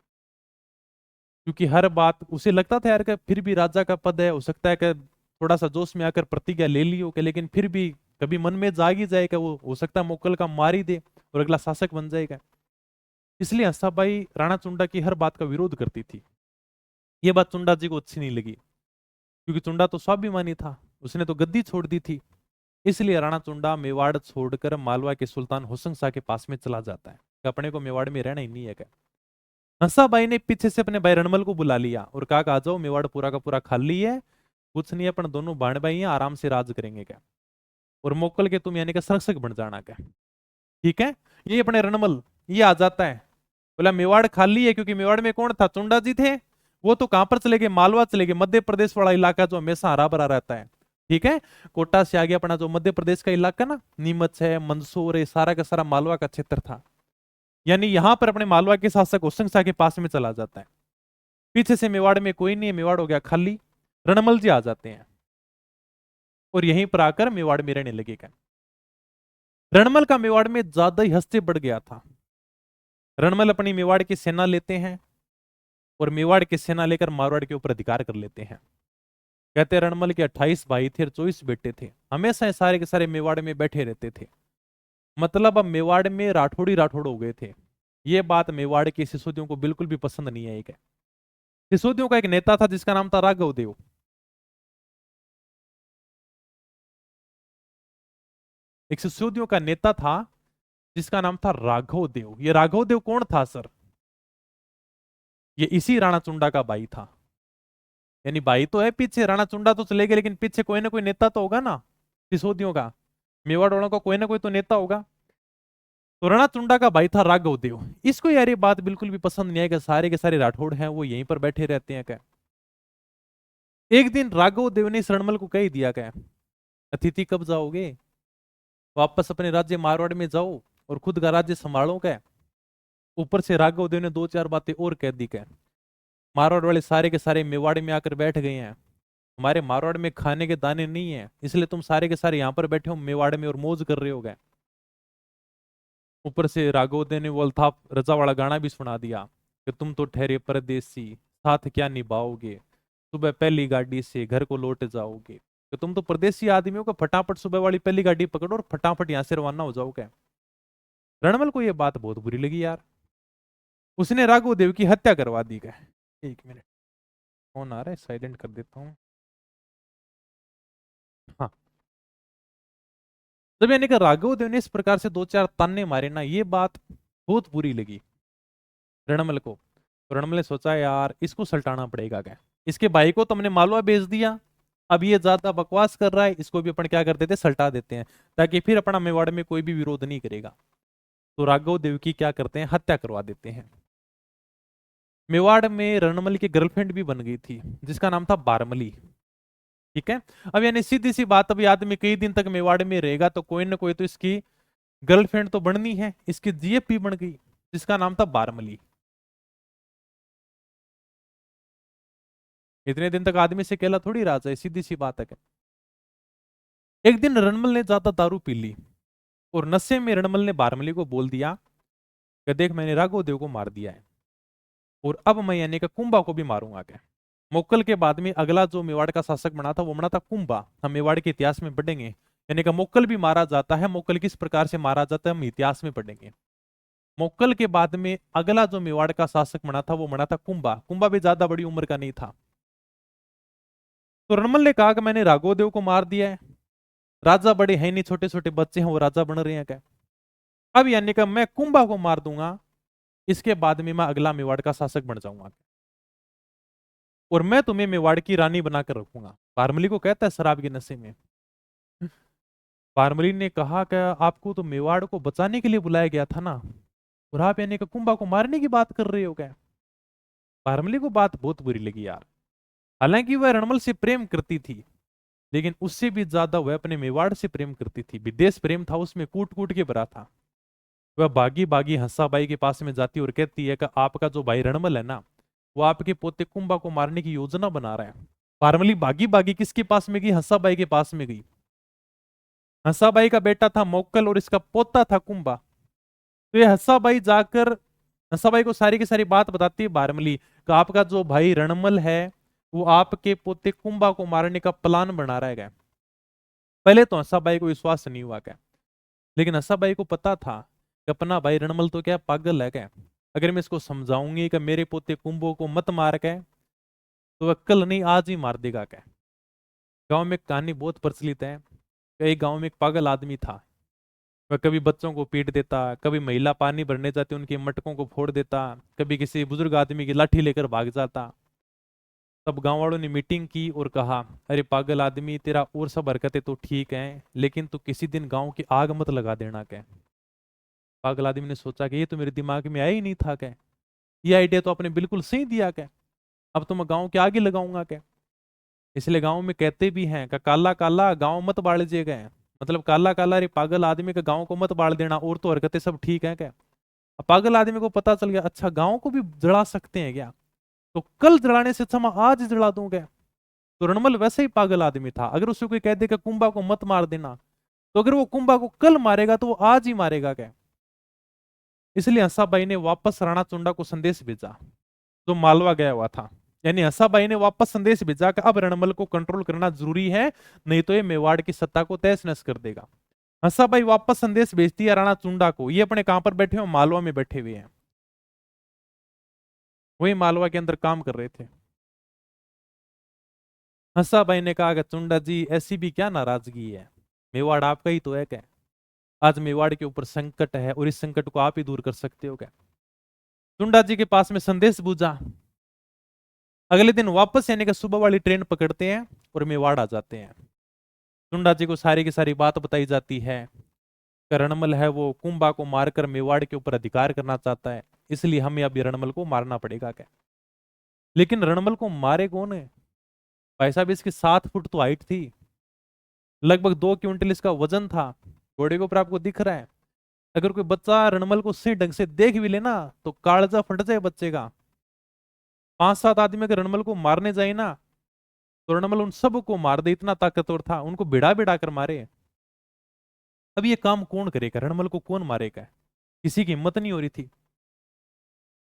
Speaker 1: क्योंकि हर बात उसे लगता था यार कि फिर भी राजा का पद है, हो सकता है कि थोड़ा सा जोश में आकर प्रतिज्ञा ले ली हो कि, लेकिन फिर भी कभी मन में जाग ही जाएगा, वो हो सकता है मोक्कल का मार ही दे और अगला शासक बन जाएगा। इसलिए हंसाबाई राणा चुंडा की हर बात का विरोध करती थी। ये बात चुंडा जी को अच्छी नहीं लगी, क्योंकि चुंडा तो स्वाभिमानी था, उसने तो गद्दी छोड़ दी थी। इसलिए राणा चुंडा मेवाड़ छोड़कर मालवा के सुल्तान हुसैन शाह के पास में चला जाता है कि अपने को मेवाड़ में रहना ही नहीं है क्या। हंसाबाई ने पीछे से अपने भाई रणमल को बुला लिया और कहा कि आ जाओ, मेवाड़ पूरा का पूरा खाली है, कुछ नहीं है, अपन दोनों बाण भाई हैं, आराम से राज करेंगे क्या, और मोक्कल के तुम यानी कि संरक्षक बन जाना क्या। ठीक है, ये अपने रणमल ये आ जाता है, बोला मेवाड़ खाली है, क्योंकि मेवाड़ में कौन था? चुंडा जी थे। वो तो कहां पर चले गए? मालवा चले गए, मध्य प्रदेश वाला इलाका जो हमेशा हरा भरा रहता है। ठीक है, कोटा से आगे अपना जो मध्य प्रदेश का इलाका ना, नीमच है, मंदसौर है, सारा का सारा मालवा का क्षेत्र था। यानी यहां पर अपने मालवा के शासक हुसैन शाह के पास में चला जाता है। पीछे से मेवाड़ में कोई नहीं है, मेवाड़ हो गया खाली। रणमल जी आ जाते हैं और यहीं पर आकर मेवाड़ में रहने लगेगा। रणमल का मेवाड़ में ज्यादा ही हस्ते बढ़ गया था। रणमल अपनी मेवाड़ की सेना लेते हैं और मेवाड़ की सेना लेकर मारवाड़ के ऊपर अधिकार कर लेते हैं। कहते हैं रणमल के 28 भाई थे और 24 बेटे थे, हमेशा ये सारे के सारे मेवाड़ में बैठे रहते थे। मतलब अब मेवाड़ में राठौड़ी राठौड़ हो गए थे। ये बात मेवाड़ के सिसोदियों को बिल्कुल भी पसंद नहीं आई। सिसोदियों का एक नेता था जिसका नाम था राघव देव। एक सिसोदियों का नेता था जिसका नाम था राघव देव। ये राघव देव कौन था सर? ये इसी राणा चुंडा का भाई था। यानी भाई तो है पीछे, राणा चुंडा तो चले गए, लेकिन पीछे कोई ना कोई नेता तो होगा ना सिसोदियों का, मेवाड़ वालों का कोई ना कोई तो नेता होगा। तो राणा चुंडा का भाई था राघव देव। इसको यार ये बात बिल्कुल भी पसंद नहीं आई कि सारे के सारे राठौड़ हैं वो यहीं पर बैठे रहते हैं क्या। एक दिन राघव देव ने रणमल को कह दिया क्या, अतिथि कब जाओगे, वापस अपने राज्य मारवाड़ में जाओ और खुद का राज्य संभालो क्या। ऊपर से राघव देव ने दो चार बातें और कह दी क्या, मारवाड़ वाले सारे के सारे मेवाड़ में आकर बैठ गए हैं, हमारे मारवाड़ में खाने के दाने नहीं है, इसलिए तुम सारे के सारे यहाँ पर बैठे हो मेवाड़ में और मौज कर रहे हो गए। ऊपर से राघव देव ने वो अल्ताफ रजा वाला गाना भी सुना दिया कि तुम तो ठहरे परदेसी, साथ क्या निभाओगे, सुबह पहली गाड़ी से घर को लौट जाओगे। कि तुम तो परदेसी आदमी हो, फटाफट सुबह वाली पहली गाड़ी पकड़ो और फटाफट यहाँ से रवाना हो जाओगे। रणमल को यह बात बहुत बुरी लगी यार, उसने राघव देव की हत्या करवा दी गए। एक मिनट, फोन आ रहा है, साइलेंट कर देता हूँ। हाँ, जब यानी कि राघव देव ने इस प्रकार से दो चार ताने मारे ना, ये बात बहुत बुरी लगी रणमल को। तो रणमल ने सोचा यार इसको सल्टाना पड़ेगा क्या, इसके भाई को तो हमने मालवा बेच दिया, अब ये ज्यादा बकवास कर रहा है, इसको भी अपन क्या कर देते, सल्टा देते हैं, ताकि फिर अपना मेवाड़ में कोई भी विरोध नहीं करेगा। तो राघव देव की क्या करते हैं, हत्या करवा देते हैं। मेवाड़ में रणमल की गर्लफ्रेंड भी बन गई थी जिसका नाम था बारमली। ठीक है। अब यानी सीधी सी बात, अब ये आदमी कई दिन तक मेवाड़ में रहेगा तो कोई ना कोई तो इसकी गर्लफ्रेंड तो बननी है। इसकी जीएफ बन गई जिसका नाम था बारमली। इतने दिन तक आदमी से अकेला थोड़ी रहा जाए, सीधी सी बात है। एक दिन रणमल ने ज्यादा दारू पी ली और नशे में रणमल ने बारमली को बोल दिया कि देख मैंने राघव देव को मार दिया है और अब मैं यानी कि कुंभा को भी मारूंगा क्या। मोक्कल के बाद में अगला जो मेवाड़ का शासक बना था वो बना था कुंभा। हम मेवाड़ के इतिहास में पढ़ेंगे, यानी कि मोक्कल भी मारा जाता है। मोक्कल किस प्रकार से मारा जाता है हम इतिहास में पढ़ेंगे। मोक्कल के बाद में अगला जो मेवाड़ का शासक बना था वो बना था कुंभा। कुंभा भी ज्यादा बड़ी उम्र का नहीं था। तो रणमल ने कहा कि मैंने राघव देव को मार दिया है, राजा बड़े हैं नहीं, छोटे छोटे बच्चे हैं वो राजा बन रहे हैं क्या। अब यानी कि मैं कुंभा को मार दूंगा, इसके बाद में मैं अगला मेवाड़ का शासक बन जाऊंगा और मैं तुम्हें मेवाड़ की रानी बनाकर रखूंगा। बारमली को कहता है शराब के नशे में। बारमली ने कहा कि आपको तो मेवाड़ को बचाने के लिए बुलाया गया था ना, और आप यानी कि कुंभा को मारने की बात कर रहे हो क्या। बारमली को बात बहुत बुरी लगी यार। हालांकि वह रणमल से प्रेम करती थी, लेकिन उससे भी ज्यादा वह अपने मेवाड़ से प्रेम करती थी। विदेश प्रेम था उसमें, कूट कूट के भरा था। वह बागी बागी हंसाबाई के पास में जाती और कहती है कि आपका जो भाई रणमल है ना, वो आपके पोते कुंभा को मारने की योजना बना रहा है। बारमली बागी बागी किसके पास में गई, हंसाबाई के पास में गई। हंसाबाई का बेटा था मोक्कल और इसका पोता था कुंभा। तो ये हंसाबाई जाकर हंसाबाई को सारी की सारी बात बताती है बारमली कि आपका जो भाई रणमल है वो आपके पोते कुंभा को मारने का प्लान बना रहा है। पहले तो हंसाबाई को विश्वास नहीं हुआ क्या, लेकिन हंसाबाई को पता था कि अपना भाई रणमल तो क्या पागल है क्या। अगर मैं इसको समझाऊंगी कि मेरे पोते कुंभो को मत मार के, तो वह कल नहीं आज ही मार देगा क्या। गांव में एक कहानी बहुत प्रचलित है कि एक गांव में एक पागल आदमी था। वह कभी बच्चों को पीट देता, कभी महिला पानी भरने जाती उनके मटकों को फोड़ देता, कभी किसी बुजुर्ग आदमी की लाठी लेकर भाग जाता। तब गांव वालों ने मीटिंग की और कहा, अरे पागल आदमी तेरा और सब हरकतें तो ठीक हैं, लेकिन तू किसी दिन गांव की आग मत लगा देना क्या। पागल आदमी ने सोचा कि ये तो मेरे दिमाग में आया ही नहीं था क्या, ये आइडिया तो आपने बिल्कुल सही दिया क्या। अब तो मैं गांव के आगे लगाऊंगा क्या। इसलिए गांव में कहते भी हैं कि काला काला गांव मत बाड़ गए। मतलब काला काला रे पागल आदमी के गांव को मत बाड़ देना, और तो हरकतें सब ठीक है क्या। अब पागल आदमी को पता चल गया, अच्छा गांव को भी जला सकते हैं क्या, तो कल जलाने से अच्छा मैं आज ही जला दूंगा। तो रणमल वैसे ही पागल आदमी था। अगर उसे कोई कह दे कि कुंभा को मत मार देना, तो अगर वो कुंभा को कल मारेगा तो वो आज ही मारेगा क्या। इसलिए हंसाबाई ने वापस राणा चुंडा को संदेश भेजा जो मालवा गया हुआ था। यानी हंसाबाई ने वापस संदेश भेजा कि अब रणमल को कंट्रोल करना जरूरी है, नहीं तो ये मेवाड़ की सत्ता को तहस नहस कर देगा। हंसाबाई वापस संदेश भेजती है राणा चुंडा को। ये अपने कहां पर बैठे हो, मालवा में बैठे हुए हैं। वही मालवा के अंदर काम कर रहे थे। हंसाबाई ने कहा कि चुंडा जी ऐसी भी क्या नाराजगी है, मेवाड़ आपका ही तो है क्या। आज मेवाड़ के ऊपर संकट है और इस संकट को आप ही दूर कर सकते हो क्या। चुंडा जी के पास में संदेश भेजा। अगले दिन वापस यानी कि सुबह वाली ट्रेन पकड़ते हैं और मेवाड़ आ जाते हैं। चुंडा जी को सारी की सारी बात बताई जाती है कि रणमल है वो कुंभा को मारकर मेवाड़ के ऊपर अधिकार करना चाहता है, इसलिए हमें अभी रणमल को मारना पड़ेगा क्या। लेकिन रणमल को मारे कौन है। भाई साहब इसकी 7 फुट तो हाइट थी, लगभग 2 क्विंटल इसका वजन था। घोड़े के ऊपर आपको दिख रहा है। अगर कोई बच्चा रणमल को सही ढंग से देख भी लेना तो कालजा फट जाए बच्चे का। 5-7 आदमी अगर रणमल को मारने जाए ना, तो रणमल उन सबको मार दे, इतना ताकतवर था, उनको भिड़ा भिड़ा कर मारे। अब ये काम कौन करेगा, रणमल को कौन मारेगा। किसी की हिम्मत नहीं हो रही थी।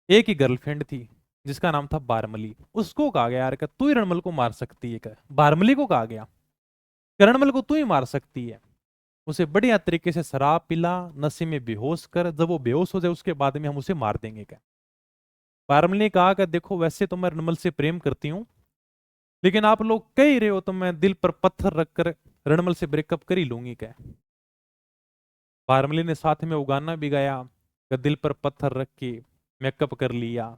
Speaker 1: एक ही गर्लफ्रेंड थी जिसका नाम था बारमली। उसको कहा गया यार कि तू ही रणमल को मार सकती है क्या। बारमली को कहा गया कि रणमल को तू ही मार सकती है। उसे बढ़िया तरीके से शराब पिला, नशे में बेहोश कर, जब वो बेहोश हो जाए उसके बाद में हम उसे मार देंगे क्या। बारमली ने कहा कि देखो वैसे तो मैं रणमल से प्रेम करती हूँ, लेकिन आप लोग कह ही रहे हो तो मैं दिल पर पत्थर रखकर रणमल से ब्रेकअप कर ही लूंगी क्या। बारमली ने साथ में उगाना भी गाया कि दिल पर पत्थर रख के मेकअप कर लिया,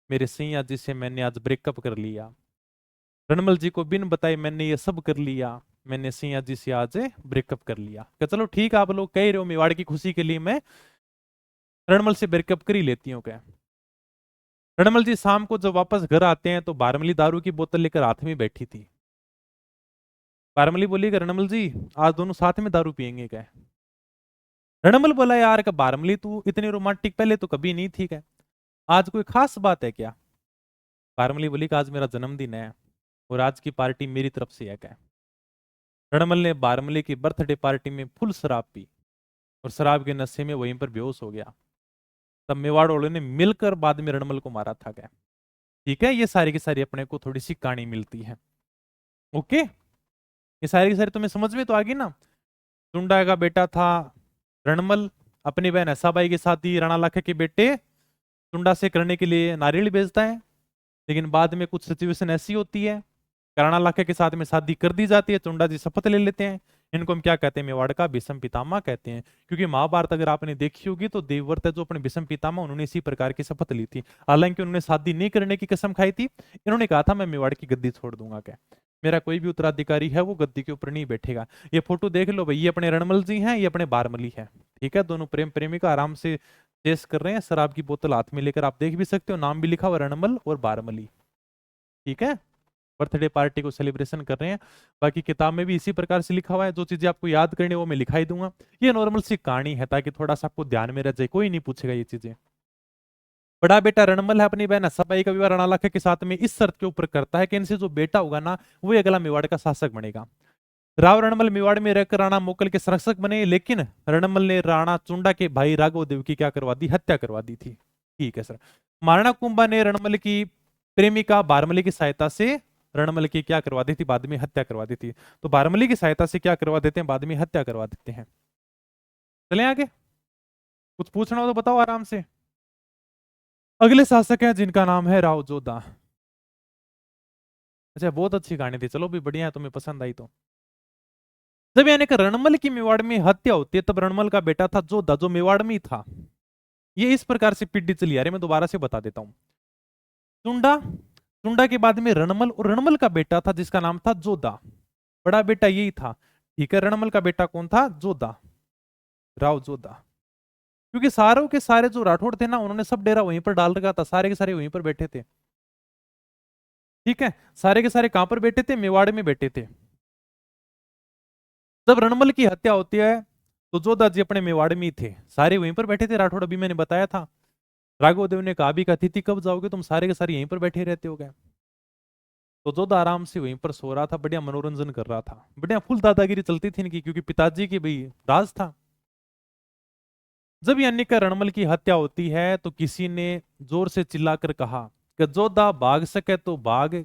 Speaker 1: मेरे सैया जी से मैंने आज ब्रेकअप कर लिया। रणमल जी को बिन बताए मैंने ये सब कर लिया, मैंने सैया जी से आज ब्रेकअप कर लिया। कि चलो ठीक है आप लोग कह रहे हो, मेवाड़ की खुशी के लिए मैं रणमल से ब्रेकअप कर ही लेती हूँ क्या। रणमल जी शाम को जब वापस घर आते हैं तो बारमली दारू की बोतल लेकर हाथ में बैठी थी। बारमली बोली कि रणमल जी आज दोनों साथ में दारू पियेंगे क्या? रणमल बोला यार का बारमली तू इतनी रोमांटिक पहले तो कभी नहीं थी क्या, आज कोई खास बात है क्या? बारमली बोली कि आज मेरा जन्मदिन है और आज की पार्टी मेरी तरफ से है क्या? रणमल ने बारमली की बर्थडे पार्टी में फुल शराब पी और शराब के नशे में वहीं पर बेहोश हो गया। तब मेवाड़ वालों ने मिलकर बाद में रणमल को मारा था क्या? ठीक है, ये सारी की सारी अपने को थोड़ी सी कहानी मिलती है। ओके, ये सारी की सारी तुम्हें समझ में तो आ गई ना। टुंडा का बेटा था रणमल, अपनी बहन ऐसाबाई के साथ ही राणा लाखे के बेटे टुंडा से करने के लिए नारियल भेजता है, लेकिन बाद में कुछ सिचुएशन ऐसी होती है, राणा लाखे के साथ में शादी कर दी जाती है, टुंडा जी शपथ ले लेते हैं। इनको हम क्या कहते हैं? मेवाड़ का भीष्म पितामह कहते हैं, क्योंकि महाभारत अगर आपने देखी होगी तो देवव्रत है जो अपने भीष्म पितामह, उन्होंने इसी प्रकार की शपथ ली थी। हालांकि उन्होंने शादी नहीं करने की कसम खाई थी, इन्होंने कहा था मैं मेवाड़ की गद्दी छोड़ दूंगा, क्या मेरा कोई भी उत्तराधिकारी है वो गद्दी के ऊपर नहीं बैठेगा। ये फोटो देख लो भाई, ये अपने रणमल जी हैं, ये अपने बारमली है। ठीक है, दोनों प्रेम प्रेमिका आराम से चेस कर रहे हैं, शराब की बोतल हाथ में लेकर, आप देख भी सकते हो नाम भी लिखा हुआ रणमल और बारमली। ठीक है, बर्थडे पार्टी को सेलिब्रेशन कर रहे हैं। बाकी किताब में भी इसी प्रकार से लिखा हुआ है, जो चीजें आपको याद करनी है वो मैं लिखाई दूंगा। ये नॉर्मल सी कहानी है ताकि थोड़ा सा आपको ध्यान में रह जाए, कोई नहीं पूछेगा ये चीजें। बड़ा बेटा रणमल है अपनी बहन सबाई का विवाह राणा लाखे के साथ में इस शर्त के ऊपर करता है कि इनसे जो बेटा होगा ना वो अगला मेवाड़ का शासक बनेगा। राव रणमल मेवाड़ में रहकर राणा मोकल के संरक्षक बने, लेकिन रणमल ने राणा चुंडा के भाई राघव देव की क्या करवा दी? हत्या करवा दी थी। ठीक है सर। महाराणा कुंभा ने रणमल की प्रेमिका बारमली की सहायता से रणमल की क्या करवा दी थी? बाद में हत्या करवा दी थी। तो बारमली की सहायता से क्या करवा देते हैं? बाद में हत्या करवा देते हैं। चले आगे, कुछ पूछना हो तो बताओ आराम से। अगले शासक हैं जिनका नाम है राव जोधा। अच्छा, बहुत अच्छी कहानी थी, चलो भी बढ़िया है, तुम्हें पसंद आई तो। जब यानी कि रणमल की मेवाड़ में हत्या होती है तब रणमल का बेटा था जोधा, जो मेवाड़ में ही था। ये इस प्रकार से पीढ़ी चली आ रही है, मैं दोबारा से बता देता हूं। टुंडा, टुंडा के बाद में रणमल, और रणमल का बेटा था जिसका नाम था जोधा, बड़ा बेटा यही था। ठीक है, रणमल का बेटा कौन था? जोधा, राव जोधा। क्योंकि सारों के सारे जो राठौड़ थे ना उन्होंने सब डेरा वहीं पर डाल रखा था, सारे के सारे वहीं पर बैठे थे। ठीक है, सारे के सारे कहां पर बैठे थे? मेवाड़ में बैठे थे। जब रणमल की हत्या होती है तो जोधा जी अपने मेवाड़ में ही थे, सारे वहीं पर बैठे थे राठौड़, अभी मैंने बताया था। राघव देव ने कहा भी कहा थी कब जाओगे तुम, सारे के सारे यहीं पर बैठे रहते हो गए। तो जोधा आराम से वहीं पर सो रहा था, बढ़िया मनोरंजन कर रहा था, बढ़िया फुल दादागिरी चलती थी इनकी, क्योंकि पिताजी की भाई राज था। जब यानी कि रणमल की हत्या होती है तो किसी ने जोर से चिल्लाकर कहा कि जोधा भाग सके तो भाग,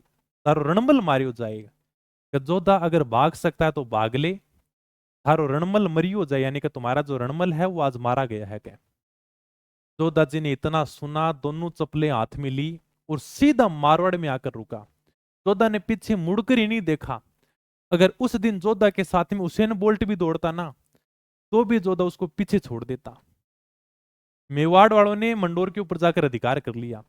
Speaker 1: तारो रणमल मारियो जाएगा। कि जोधा अगर भाग सकता है तो भाग ले, थारो रणमल मरियो जाए, यानी कि तुम्हारा जो रणमल है वो आज मारा गया है। क्या जोधा जी ने इतना सुना, दोनों चप्पलें हाथ में ली और सीधा मारवाड़ में आकर रुका। जोधा ने पीछे मुड़कर ही नहीं देखा। अगर उस दिन जोधा के साथ में उसेन बोल्ट भी दौड़ता ना तो भी जोधा उसको पीछे छोड़ देता। मेवाड़ वालों ने मंडोर के ऊपर जाकर अधिकार कर लिया,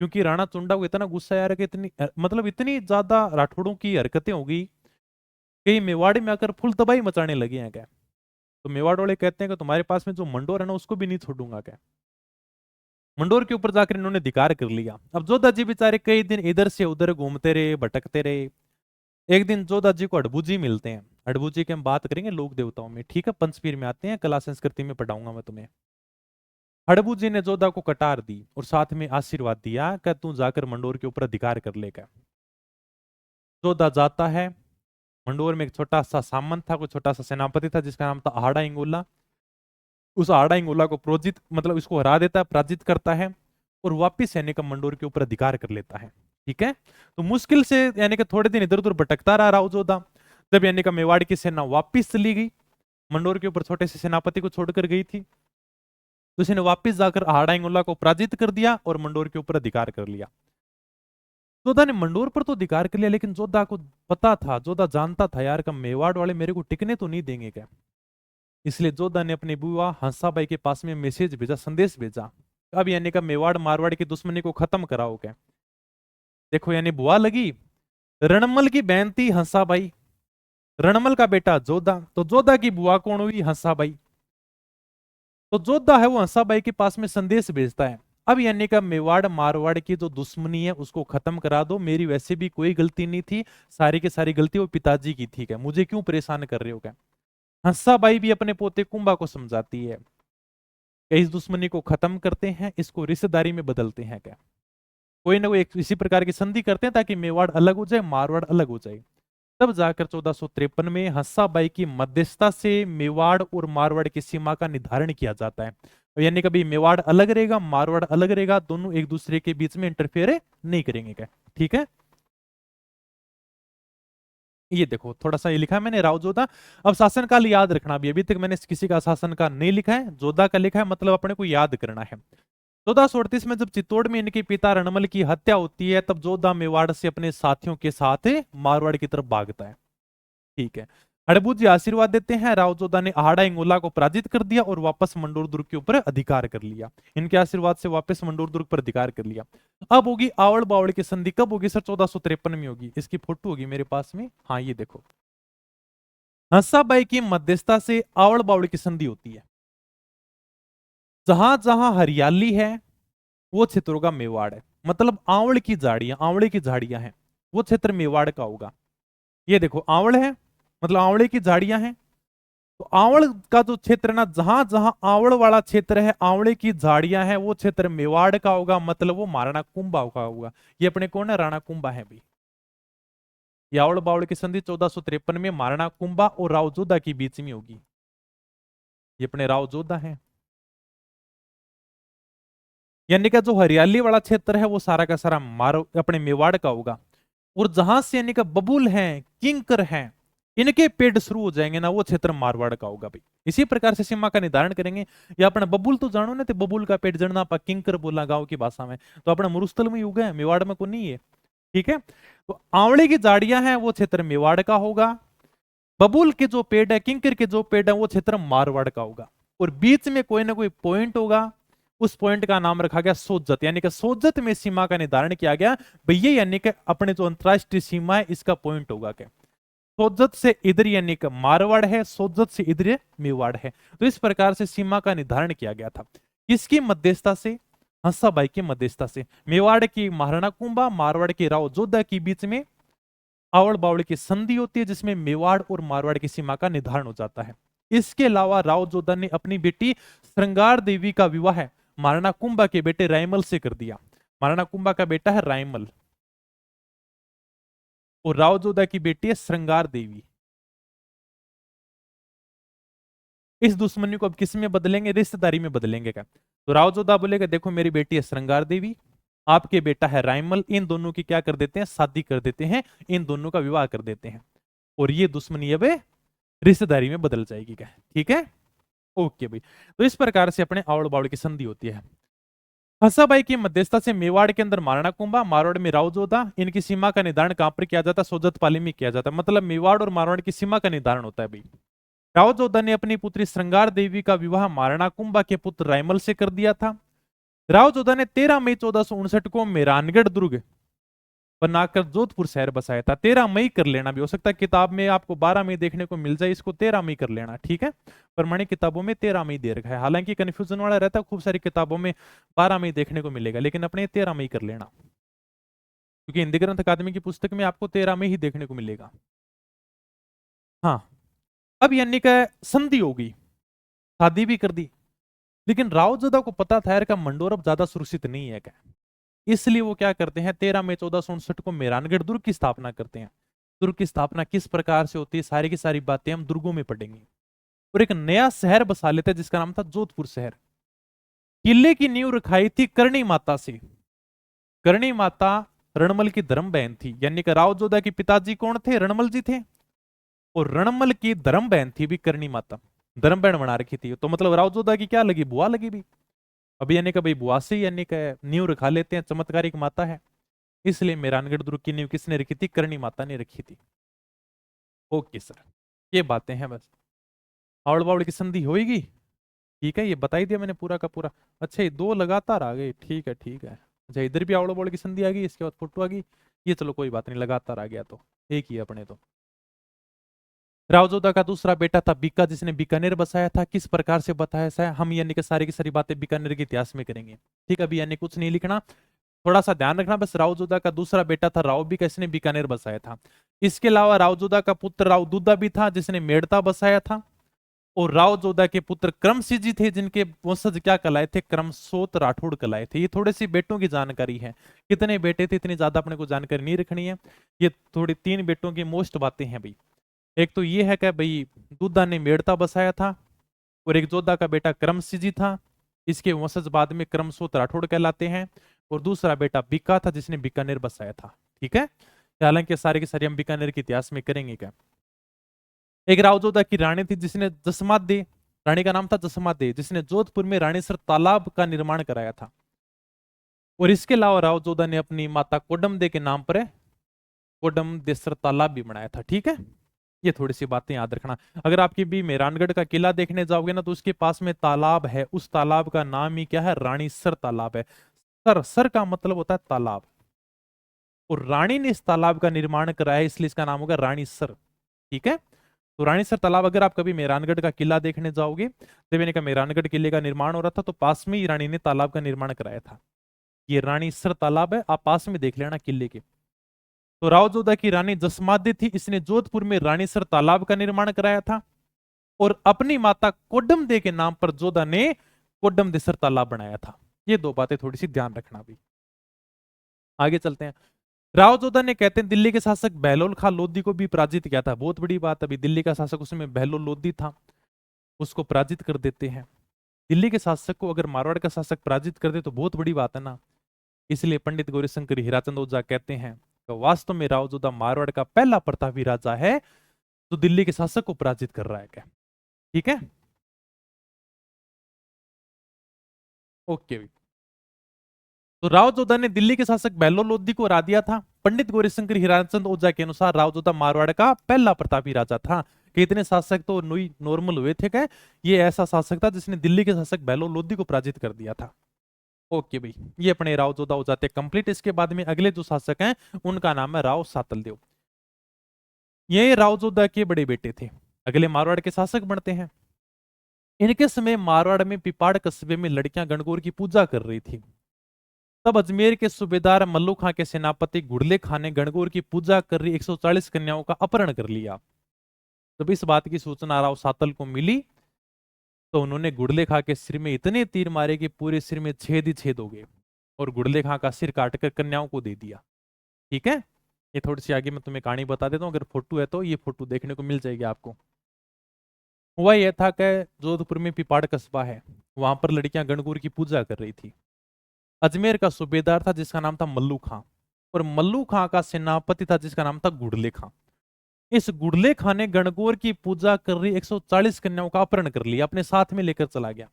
Speaker 1: क्योंकि राणा चुंडा को इतना गुस्सा आया कि इतनी मतलब इतनी ज्यादा राठौड़ों की हरकतें हो गई कि मेवाड़ में आकर फुल तबाही मचाने लगे हैं। क्या तो मेवाड़ वाले कहते हैं कि तुम्हारे पास में जो मंडोर है ना उसको भी नहीं छोड़ूंगा। क्या मंडोर के ऊपर जाकर इन्होंने अधिकार कर लिया। अब जोधा जी बेचारे कई दिन इधर से उधर घूमते रहे, भटकते रहे। एक दिन जोधा जी को अड़बूजी मिलते हैं। अड़बूजी की हम बात करेंगे लोक देवताओं में, ठीक है, पंचपीर में आते हैं, कला संस्कृति में पढ़ाऊंगा मैं तुम्हें। हड़बू जी ने जोधा को कटार दी और साथ में आशीर्वाद दिया कि तू जाकर मंडोर के ऊपर अधिकार कर लेगा। जोधा जाता है। मंडोर में एक छोटा सा सामंत था, कोई छोटा सा सेनापति था जिसका नाम था आहाड़ा इंगोला। उस आहाड़ा इंगोला को प्रोजित मतलब इसको हरा देता है, पराजित करता है और वापिस यानी कि मंडोर के ऊपर अधिकार कर लेता है। ठीक है, तो मुश्किल से यानी कि थोड़े दिन इधर उधर भटकता रहा राव जोधा। जब यानी कि मेवाड़ की सेना वापिस चली गई, मंडोर के ऊपर छोटे से सेनापति को छोड़कर गई थी, तो इसने वापिस जाकर आहाड़ा को पराजित कर दिया और मंडोर के ऊपर अधिकार कर लिया। जोधा ने मंडोर पर तो अधिकार कर लिया, लेकिन जोधा को पता था, जोधा जानता था यार का मेवाड़ वाले मेरे को टिकने तो नहीं देंगे क्या। इसलिए जोधा ने अपनी बुआ हंसाबाई के पास में मैसेज भेजा, संदेश भेजा, अब यानी का मेवाड़ मारवाड़ की दुश्मनी को खत्म कराओ क्या। देखो यानी बुआ लगी, रणमल की बहन थी हंसाबाई, रणमल का बेटा जोधा, तो जोधा की बुआ कौन हुई? हंसाबाई। तो जोधा है वो हंसाबाई के पास में संदेश भेजता है, अब यानी का मेवाड़ मारवाड़ की जो दुश्मनी है उसको खत्म करा दो, मेरी वैसे भी कोई गलती नहीं थी, सारी की सारी गलती वो पिताजी की थी, क्या मुझे क्यों परेशान कर रहे हो क्या। हंसाबाई भी अपने पोते कुंभा को समझाती है कि इस दुश्मनी को खत्म करते हैं, इसको रिश्तेदारी में बदलते हैं, क्या कोई ना कोई एक इसी प्रकार की संधि करते हैं ताकि मेवाड़ अलग हो जाए, मारवाड़ अलग हो जाए। तब जाकर 1453 में हंसाबाई की मध्यस्थता से मेवाड़ और मारवाड़ की सीमा का निर्धारण किया जाता है। यानी कभी मेवाड़ अलग रहेगा, मारवाड़ अलग रहेगा, दोनों एक दूसरे के बीच में इंटरफेयर नहीं करेंगे, क्या ठीक है। ये देखो थोड़ा सा ये लिखा है मैंने राव जोधा। अब शासनकाल याद रखना भी, अभी तक मैंने किसी का शासनकाल नहीं लिखा है, जोधा का लिखा है, मतलब अपने को याद करना है। 1438 में जब चित्तौड़ में इनके पिता रणमल की हत्या होती है, तब जोधा मेवाड़ से अपने साथियों के साथ मारवाड़ की तरफ भागता है, ठीक है। हड़बू जी आशीर्वाद देते हैं, राव जोधा ने आहाड़ा इंगोला को पराजित कर दिया और वापस मंडोर दुर्ग के ऊपर अधिकार कर लिया। इनके आशीर्वाद से वापस मंडोर दुर्ग पर अधिकार कर लिया। अब होगी आवड़ बावड़ की संधि, कब होगी सर 1453 में होगी, इसकी फोटो होगी मेरे पास में, हाँ ये देखो। हंसाबाई की मध्यस्थता से आवड़ बावड़ की संधि होती है। जहां जहां हरियाली है वो क्षेत्रों का मेवाड़ है, मतलब आंवले की झाड़ियां हैं, वो क्षेत्र मेवाड़ का होगा। ये देखो आंवल है, मतलब आंवले की झाड़ियां हैं, तो आंवल का जो क्षेत्र है ना, जहां जहां आंवल वाला क्षेत्र है, आंवले की झाड़ियां हैं, वो क्षेत्र मेवाड़ का होगा, मतलब वो महाराणा कुंभा का होगा। ये अपने कौन है, राणा कुंभा है भाई। यावड़ बावड़ की संधि 1453 में महाराणा कुंभा और राव जोधा के बीच में होगी। ये अपने राव जोधा है। यानी कि जो हरियाली वाला क्षेत्र है वो सारा का सारा अपने मेवाड़ का होगा। और जहां से यानी कि बबूल है, किंकर है, इनके पेड़ शुरू हो जाएंगे ना, वो क्षेत्र मारवाड़ का होगा भाई। इसी प्रकार से सीमा का निर्धारण करेंगे। या अपना बबूल तो जानो ना, तो बबूल का पेड़ जड़ना पा किंकर बोला गांव की भाषा में, तो अपना मुरुस्थल में युग है, मेवाड़ में को नहीं है, ठीक है। तो आंवले की झाड़ियां हैं वो क्षेत्र मेवाड़ का होगा, बबूल के जो पेड़ है, किंकर के जो पेड़ है वो क्षेत्र मारवाड़ का होगा। और बीच में कोई ना कोई पॉइंट होगा, उस पॉइंट का नाम रखा गया सोजत, यानी कि सोजत में सीमा का निर्धारण किया गया भैया, यानी कि अपने जो अंतरराष्ट्रीय सीमा है इसका पॉइंट होगा क्या। सोजत से इधर यानी कि मारवाड़ है, सोजत से इधर मेवाड़ है। तो इस प्रकार से सीमा का निर्धारण किया गया था, किसकी मध्यस्थता से, हंसाबाई की मध्यस्थता से। मेवाड़ की महाराणा कुंभा, मारवाड़ की राव जोधा के बीच में आवड़ बावड़ की संधि होती है, जिसमें मेवाड़ और मारवाड़ की सीमा का निर्धारण हो जाता है। इसके अलावा राव जोधा ने अपनी बेटी श्रृंगार देवी का विवाह महाराणा कुंभा के बेटे रायमल से कर दिया। महाराणा कुंभा का बेटा है रायमल और राव जोधा की बेटी है श्रृंगार देवी। इस दुश्मनी को अब किस में बदलेंगे, रिश्तेदारी में बदलेंगे क्या। तो राव जोधा बोलेगा देखो मेरी बेटी है श्रृंगार देवी, आपके बेटा है रायमल, इन दोनों की क्या कर देते हैं, शादी कर देते हैं, इन दोनों का विवाह कर देते हैं, और ये दुश्मनी अब रिश्तेदारी में बदल जाएगी, क्या ठीक है। ओके भाई, तो इस प्रकार से अपने आवड़ बावड़ की संधि होती है। हंसाबाई की मध्यस्थता से मेवाड़ के अंदर महाराणा कुंभा, मारवाड़ में राव जोधा, इनकी सीमा का निर्धारण कहां पर किया जाता है, सोजत पाली में किया जाता है। मतलब मेवाड़ और मारवाड़ की सीमा का निर्धारण होता है भाई। राव जोधा ने अपनी पुत्री श्रृंगार देवी का विवाह महाराणा कुंभा के पुत्र रायमल से कर दिया था। राव जोधा ने 13 मई 1459 को मेहरानगढ़ दुर्ग बनाकर जोधपुर शहर बसाया था। 13 मई कर लेना, भी हो सकता है किताब में आपको 12 मई देखने को मिल जाए, इसको 13 मई कर लेना, ठीक है। प्रमाणिक किताबों में 13 मई दे रखा है, हालांकि कंफ्यूजन वाला रहता है, खूब सारी किताबों में 12 मई देखने को मिलेगा, लेकिन अपने 13 मई कर लेना, क्योंकि हिंदी ग्रंथ अकादमी की पुस्तक में आपको 13 मई ही देखने को मिलेगा। हाँ, अब यानी कि संधि हो गई, शादी भी कर दी, लेकिन राव जोधा को पता था यार का मंडोर अब ज्यादा सुरक्षित नहीं है क्या, इसलिए वो क्या करते हैं 13 मई 1459 को मेहरानगढ़ दुर्ग की स्थापना करते हैं। दुर्ग की स्थापना किस प्रकार से होती है, सारी की सारी बातें हम दुर्गों में पढ़ेंगे। और एक नया शहर बसा लेते हैं जिसका नाम था जोधपुर शहर। किले की नींव रखाई थी करणी माता से। करणी माता रणमल की धर्म बहन थी, यानी कि राव जोधा के पिताजी कौन थे, रणमल जी थे, और रणमल की धर्म बहन थी भी करणी माता, धर्म बहन बना रखी थी। तो मतलब राव जोधा की क्या लगी, बुआ लगी भी। अभी यानी कि भाई बुआ से यानी कि नींव रखा लेते हैं, चमत्कारिक माता है, इसलिए मेहरानगढ़ दुर्ग की नींव किसने रखी थी, करणी माता ने रखी थी। ओके सर, ये बातें हैं बस। हावड़ बावड़ की संधि होगी, ठीक है, ये बता ही दिया मैंने पूरा का पूरा। अच्छा ये दो लगातार आ गए, ठीक है ठीक है। अच्छा इधर भी हावड़ बावड़ की संधि आ गई, इसके बाद फोटो आ गई, ये चलो कोई बात नहीं, लगातार आ गया तो एक ही है अपने तो। राव जोधा का दूसरा बेटा था बीका, जिसने बीकानेर बसाया था। किस प्रकार से बताया है हम यानी कि सारी की सारी बातें बीकानेर के इतिहास में करेंगे। ठीक है, अभी यानी कुछ नहीं लिखना, थोड़ा सा ध्यान रखना बस। राव जोधा का दूसरा बेटा था राव बीका, इसने बीकानेर बसाया था। इसके अलावा राव जोधा का पुत्र राव दूधा भी था, जिसने मेड़ता बसाया था। और राव जोधा के पुत्र क्रमसिजी थे, जिनके वंशज क्या कहलाए थे, क्रमसोत राठौड़ कहलाए थे। ये थोड़े सी बेटों की जानकारी है, कितने बेटे थे इतनी ज्यादा अपने को जानकारी नहीं रखनी है। ये थोड़ी 3 बेटों की मोस्ट बातें हैं भाई। एक तो ये है कि भाई दूधा ने मेड़ता बसाया था, और एक जोधा का बेटा क्रमसिजी था, इसके वंशज बाद में क्रमसोत राठौड़ कहलाते हैं। और दूसरा बेटा बीका था, जिसने बीकानेर बसाया था। ठीक है, हालांकि सारे के सारे हम बीकानेर के इतिहास में करेंगे क्या। एक राव जोधा की रानी थी, जिसने जसमादे, रानी का नाम था जसमादे, जिसने जोधपुर में रानीसर तालाब का निर्माण कराया था। और इसके अलावा राव जोधा ने अपनी माता कोडमदे के नाम पर कोडमदेसर तालाब भी बनाया था। ठीक है, ये थोड़ी सी बातें याद रखना। अगर आपकी भी मेहरानगढ़ का किला देखने जाओगे ना, तो उसके पास में तालाब है, उस तालाब का नाम ही क्या है, रानीसर तालाब है। सर, सर का मतलब होता है तालाब, और रानी ने इस तालाब का निर्माण कराया, इसलिए इसका नाम होगा रानीसर। ठीक है, तो रानीसर तालाब, अगर आप कभी मेहरानगढ़ का किला देखने जाओगे, जब यानी का मेहरानगढ़ किले का निर्माण हो रहा था, तो पास में ही रानी ने तालाब का निर्माण कराया था। ये रानीसर तालाब है, आप पास में देख लेना किले के। तो राव जोधा की रानी जसमादे थी, इसने जोधपुर में रानीसर तालाब का निर्माण कराया था। और अपनी माता कोडमदे के नाम पर जोधा ने कोडमदेसर तालाब बनाया था। ये 2 बातें थोड़ी सी ध्यान रखना भी। आगे चलते हैं। राव जोधा ने, कहते हैं, दिल्ली के शासक बहलोल खां लोधी को भी पराजित किया था। बहुत बड़ी बात, अभी दिल्ली का शासक उसमें बहलोल लोधी था, उसको पराजित कर देते हैं। दिल्ली के शासक को अगर मारवाड़ का शासक पराजित कर दे तो बहुत बड़ी बात है ना। इसलिए पंडित गौरीशंकर हीराचंद ओझा कहते हैं कि वास्तव में राव जोधा मारवाड़ का पहला प्रतापी राजा है, जो दिल्ली के शासक को पराजित कर रहा है क्या। ठीक है, ओके। तो राव जोधा ने दिल्ली के शासक बहलोल लोधी को हरा दिया था। पंडित गौरीशंकर हीराचंद ओझा के अनुसार राव जोधा मारवाड़ का पहला प्रतापी राजा था। कि इतने शासक तो नॉर्मल हुए थे क्या, ये ऐसा शासक था जिसने दिल्ली के शासक बहलोल लोधी को पराजित कर दिया था। ओके भाई, ये अपने राव जोधा हो जाते कंप्लीट। इसके बाद में अगले जो शासक हैं, उनका नाम है राव सातलदेव। ये राव जोधा के बड़े बेटे थे, अगले मारवाड़ के शासक बनते हैं। इनके समय मारवाड़ में पिपाड़ कस्बे में लड़कियां गणगौर की पूजा कर रही थी। तब अजमेर के सूबेदार मल्लू खां के सेनापति गुड़ले खां ने गणगौर की पूजा कर रही 140 कन्याओं का अपहरण कर लिया। जब इस बात की सूचना राव सातल को मिली, तो उन्होंने गुड़ले खां के सिर में इतने तीर मारे कि पूरे सिर में छेद ही छेद हो गए, और गुड़ले खां का सिर काटकर कन्याओं को दे दिया। ठीक है, ये थोड़ी सी आगे मैं तुम्हें कहानी बता देता हूँ, अगर फोटो है तो ये फोटो देखने को मिल जाएगी आपको। हुआ यह था कि जोधपुर में पिपाड़ कस्बा है, वहां पर लड़कियां गणगौर की पूजा कर रही थी। अजमेर का सूबेदार था जिसका नाम था मल्लू खां, और मल्लू खां का सेनापति था जिसका नाम था गुड़ले खां। इस गुड़ले खां ने गणगौर की पूजा कर रही 140 कन्याओं का अपहरण कर लिया, अपने साथ में लेकर चला गया।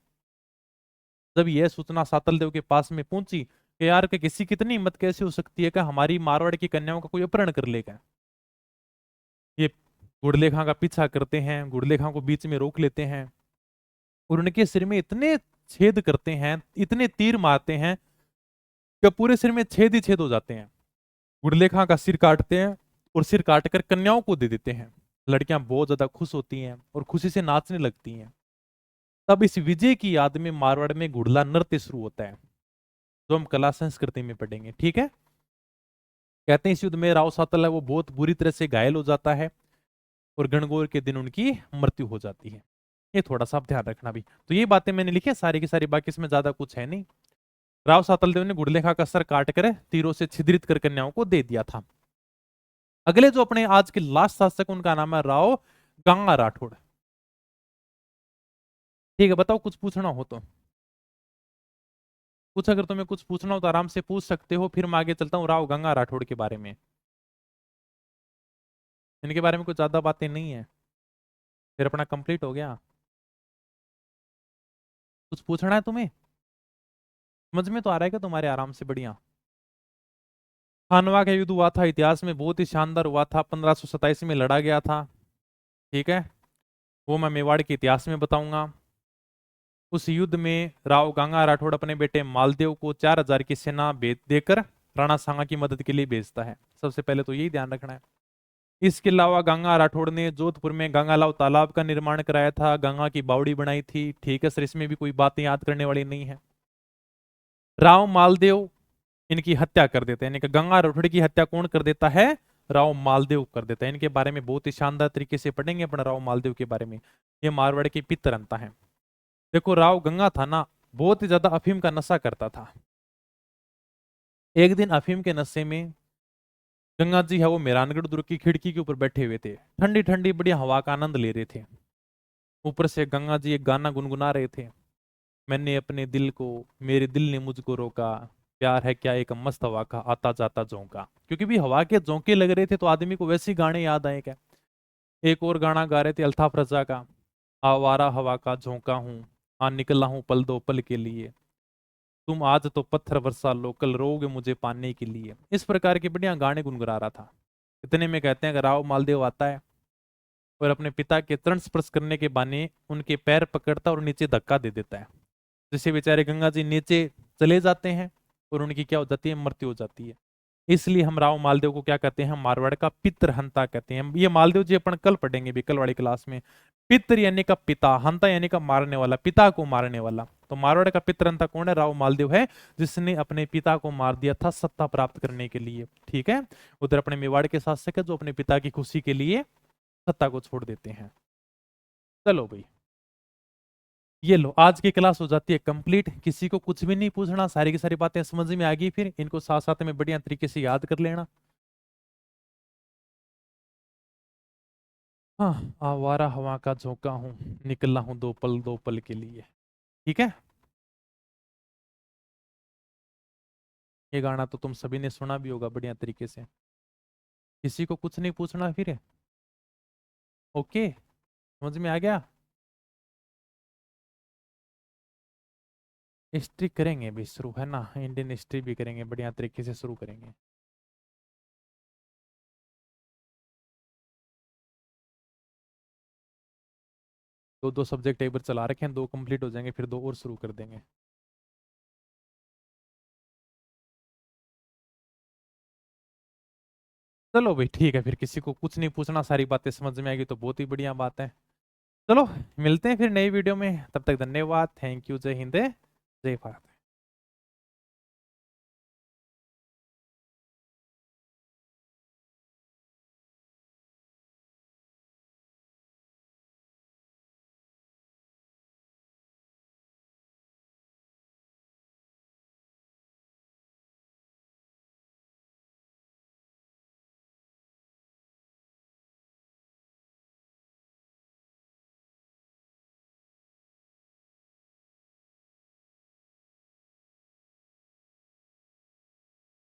Speaker 1: जब यह सूचना सातलदेव के पास में पहुंची कि यार कि किसी की इतनी हिम्मत कैसे हो सकती है कि हमारी मारवाड़ की कन्याओं का कोई अपहरण कर लेगा। ये गुड़ले खां का पीछा करते हैं, गुड़ले खां को बीच में रोक लेते हैं, और उनके सिर में इतने छेद करते हैं, इतने तीर मारते हैं कि पूरे सिर में छेद ही छेद हो जाते हैं। गुड़ले खां का सिर काटते हैं, और सिर काटकर कन्याओं को दे देते हैं। लड़कियां बहुत ज्यादा खुश होती हैं और खुशी से नाचने लगती हैं। तब इस विजय की याद में मारवाड़ में घुड़ला नृत्य शुरू होता है, जो हम कला संस्कृति में पढ़ेंगे। ठीक है, कहते हैं इस युद्ध में राव सातल है वो बहुत बुरी तरह से घायल हो जाता है, और गणगौर के दिन उनकी मृत्यु हो जाती है। ये थोड़ा सा आप ध्यान रखना भी। तो ये बातें मैंने लिखी है सारी की सारी, बाकी इसमें ज्यादा कुछ है नहीं। राव सातलदेव ने गुड़लेखा का सर काटकर तीरों से छिद्रित कर कन्याओं को दे दिया था। अगले जो अपने आज के लास्ट शासक, उनका नाम है राव गंगा राठौड़। ठीक है, बताओ कुछ पूछना हो तो कुछ, अगर तुम्हें कुछ पूछना हो तो आराम से पूछ सकते हो, फिर मैं आगे चलता हूँ राव गंगा राठौड़ के बारे में। इनके बारे में कुछ ज्यादा बातें नहीं है, फिर अपना कंप्लीट हो गया। कुछ पूछना है तुम्हें, समझ में तो आ रहा है क्या तुम्हारे, आराम से, बढ़िया। खानवा का युद्ध हुआ था, इतिहास में बहुत ही शानदार हुआ था, 1527 में लड़ा गया था। ठीक है, वो मैं मेवाड़ के इतिहास में बताऊंगा। उस युद्ध में राव गंगा राठौड़ अपने बेटे मालदेव को 4000 की सेना देकर राणा सांगा की मदद के लिए भेजता है। सबसे पहले तो यही ध्यान रखना है। इसके अलावा गंगा राठौड़ ने जोधपुर में गंगालाव तालाब का निर्माण कराया था, गंगा की बावड़ी बनाई थी। ठीक है सर, इसमें भी कोई बातें याद करने वाली नहीं है। राव मालदेव इनकी हत्या कर देते हैं, यानी कि गंगा राठौड़ की हत्या कौन कर देता है? राव मालदेव कर देता है। इनके बारे में बहुत ही शानदार तरीके से पढ़ेंगे अपन राव मालदेव के बारे में। ये मारवाड़ के पितरंता है। देखो राव गंगा था ना, बहुत ही ज्यादा अफीम का नशा करता था। एक दिन अफीम के नशे में गंगा जी है वो मेहरानगढ़ दुर्ग की खिड़की के ऊपर बैठे हुए थे, ठंडी ठंडी बढ़िया हवा का आनंद ले रहे थे। ऊपर से गंगा जी एक गाना गुनगुना रहे थे, मैंने अपने दिल को, मेरे दिल ने मुझको रोका, प्यार है क्या एक मस्त हवा का आता जाता झोंका। क्योंकि भी हवा के झोंके लग रहे थे तो आदमी को वैसे ही गाने याद आए क्या। एक और गाना गा रहे थे अल्ताफ रजा का, आवारा हवा का झोंका हूँ, हाँ निकला हूँ पल दो पल के लिए, तुम आज तो पत्थर बरसा लो कल रोगे मुझे पाने के लिए। इस प्रकार के बढ़िया गाने गुनगुना रहा था। इतने में कहते हैं कि राव मालदेव आता है और अपने पिता के चरण स्पर्श करने के बहाने उनके पैर पकड़ता और नीचे धक्का दे देता है, जिससे बेचारे गंगा जी नीचे चले जाते हैं और उनकी क्या हो जाती है? मृत्यु हो जाती है। इसलिए हम राव मालदेव को क्या कहते हैं? मारवाड़ का पितृहंता कहते हैं। ये मालदेव जी अपन कल पढ़ेंगे भी, कल वाली क्लास में। पितृ यानी का पिता, हंता यानी का मारने वाला, पिता को मारने वाला। तो मारवाड़ का पितृहंता कौन है? राव मालदेव है, जिसने अपने पिता को मार दिया था सत्ता प्राप्त करने के लिए। ठीक है, उधर अपने मेवाड़ के शासक है जो अपने पिता की खुशी के लिए सत्ता को छोड़ देते हैं। चलो भाई, ये लो आज की क्लास हो जाती है कंप्लीट। किसी को कुछ भी नहीं पूछना, सारी की सारी बातें समझ में आ गई। फिर इनको साथ साथ में बढ़िया तरीके से याद कर लेना। हाँ, आवारा हवा का झोंका हूं, निकला हूं दो पल के लिए। ठीक है, ये गाना तो तुम सभी ने सुना भी होगा बढ़िया तरीके से। किसी को कुछ नहीं पूछना फिर। ओके, समझ में आ गया। हिस्ट्री करेंगे भी शुरू, है ना? इंडियन हिस्ट्री भी करेंगे, बढ़िया तरीके से शुरू करेंगे। दो दो सब्जेक्ट एक बार चला रखे हैं, दो कंप्लीट हो जाएंगे फिर दो और शुरू कर देंगे। चलो भाई ठीक है, फिर किसी को कुछ नहीं पूछना, सारी बातें समझ में आएगी तो बहुत ही बढ़िया बात है। चलो मिलते हैं फिर नई वीडियो में, तब तक धन्यवाद, थैंक यू, जय हिंद जय भारत।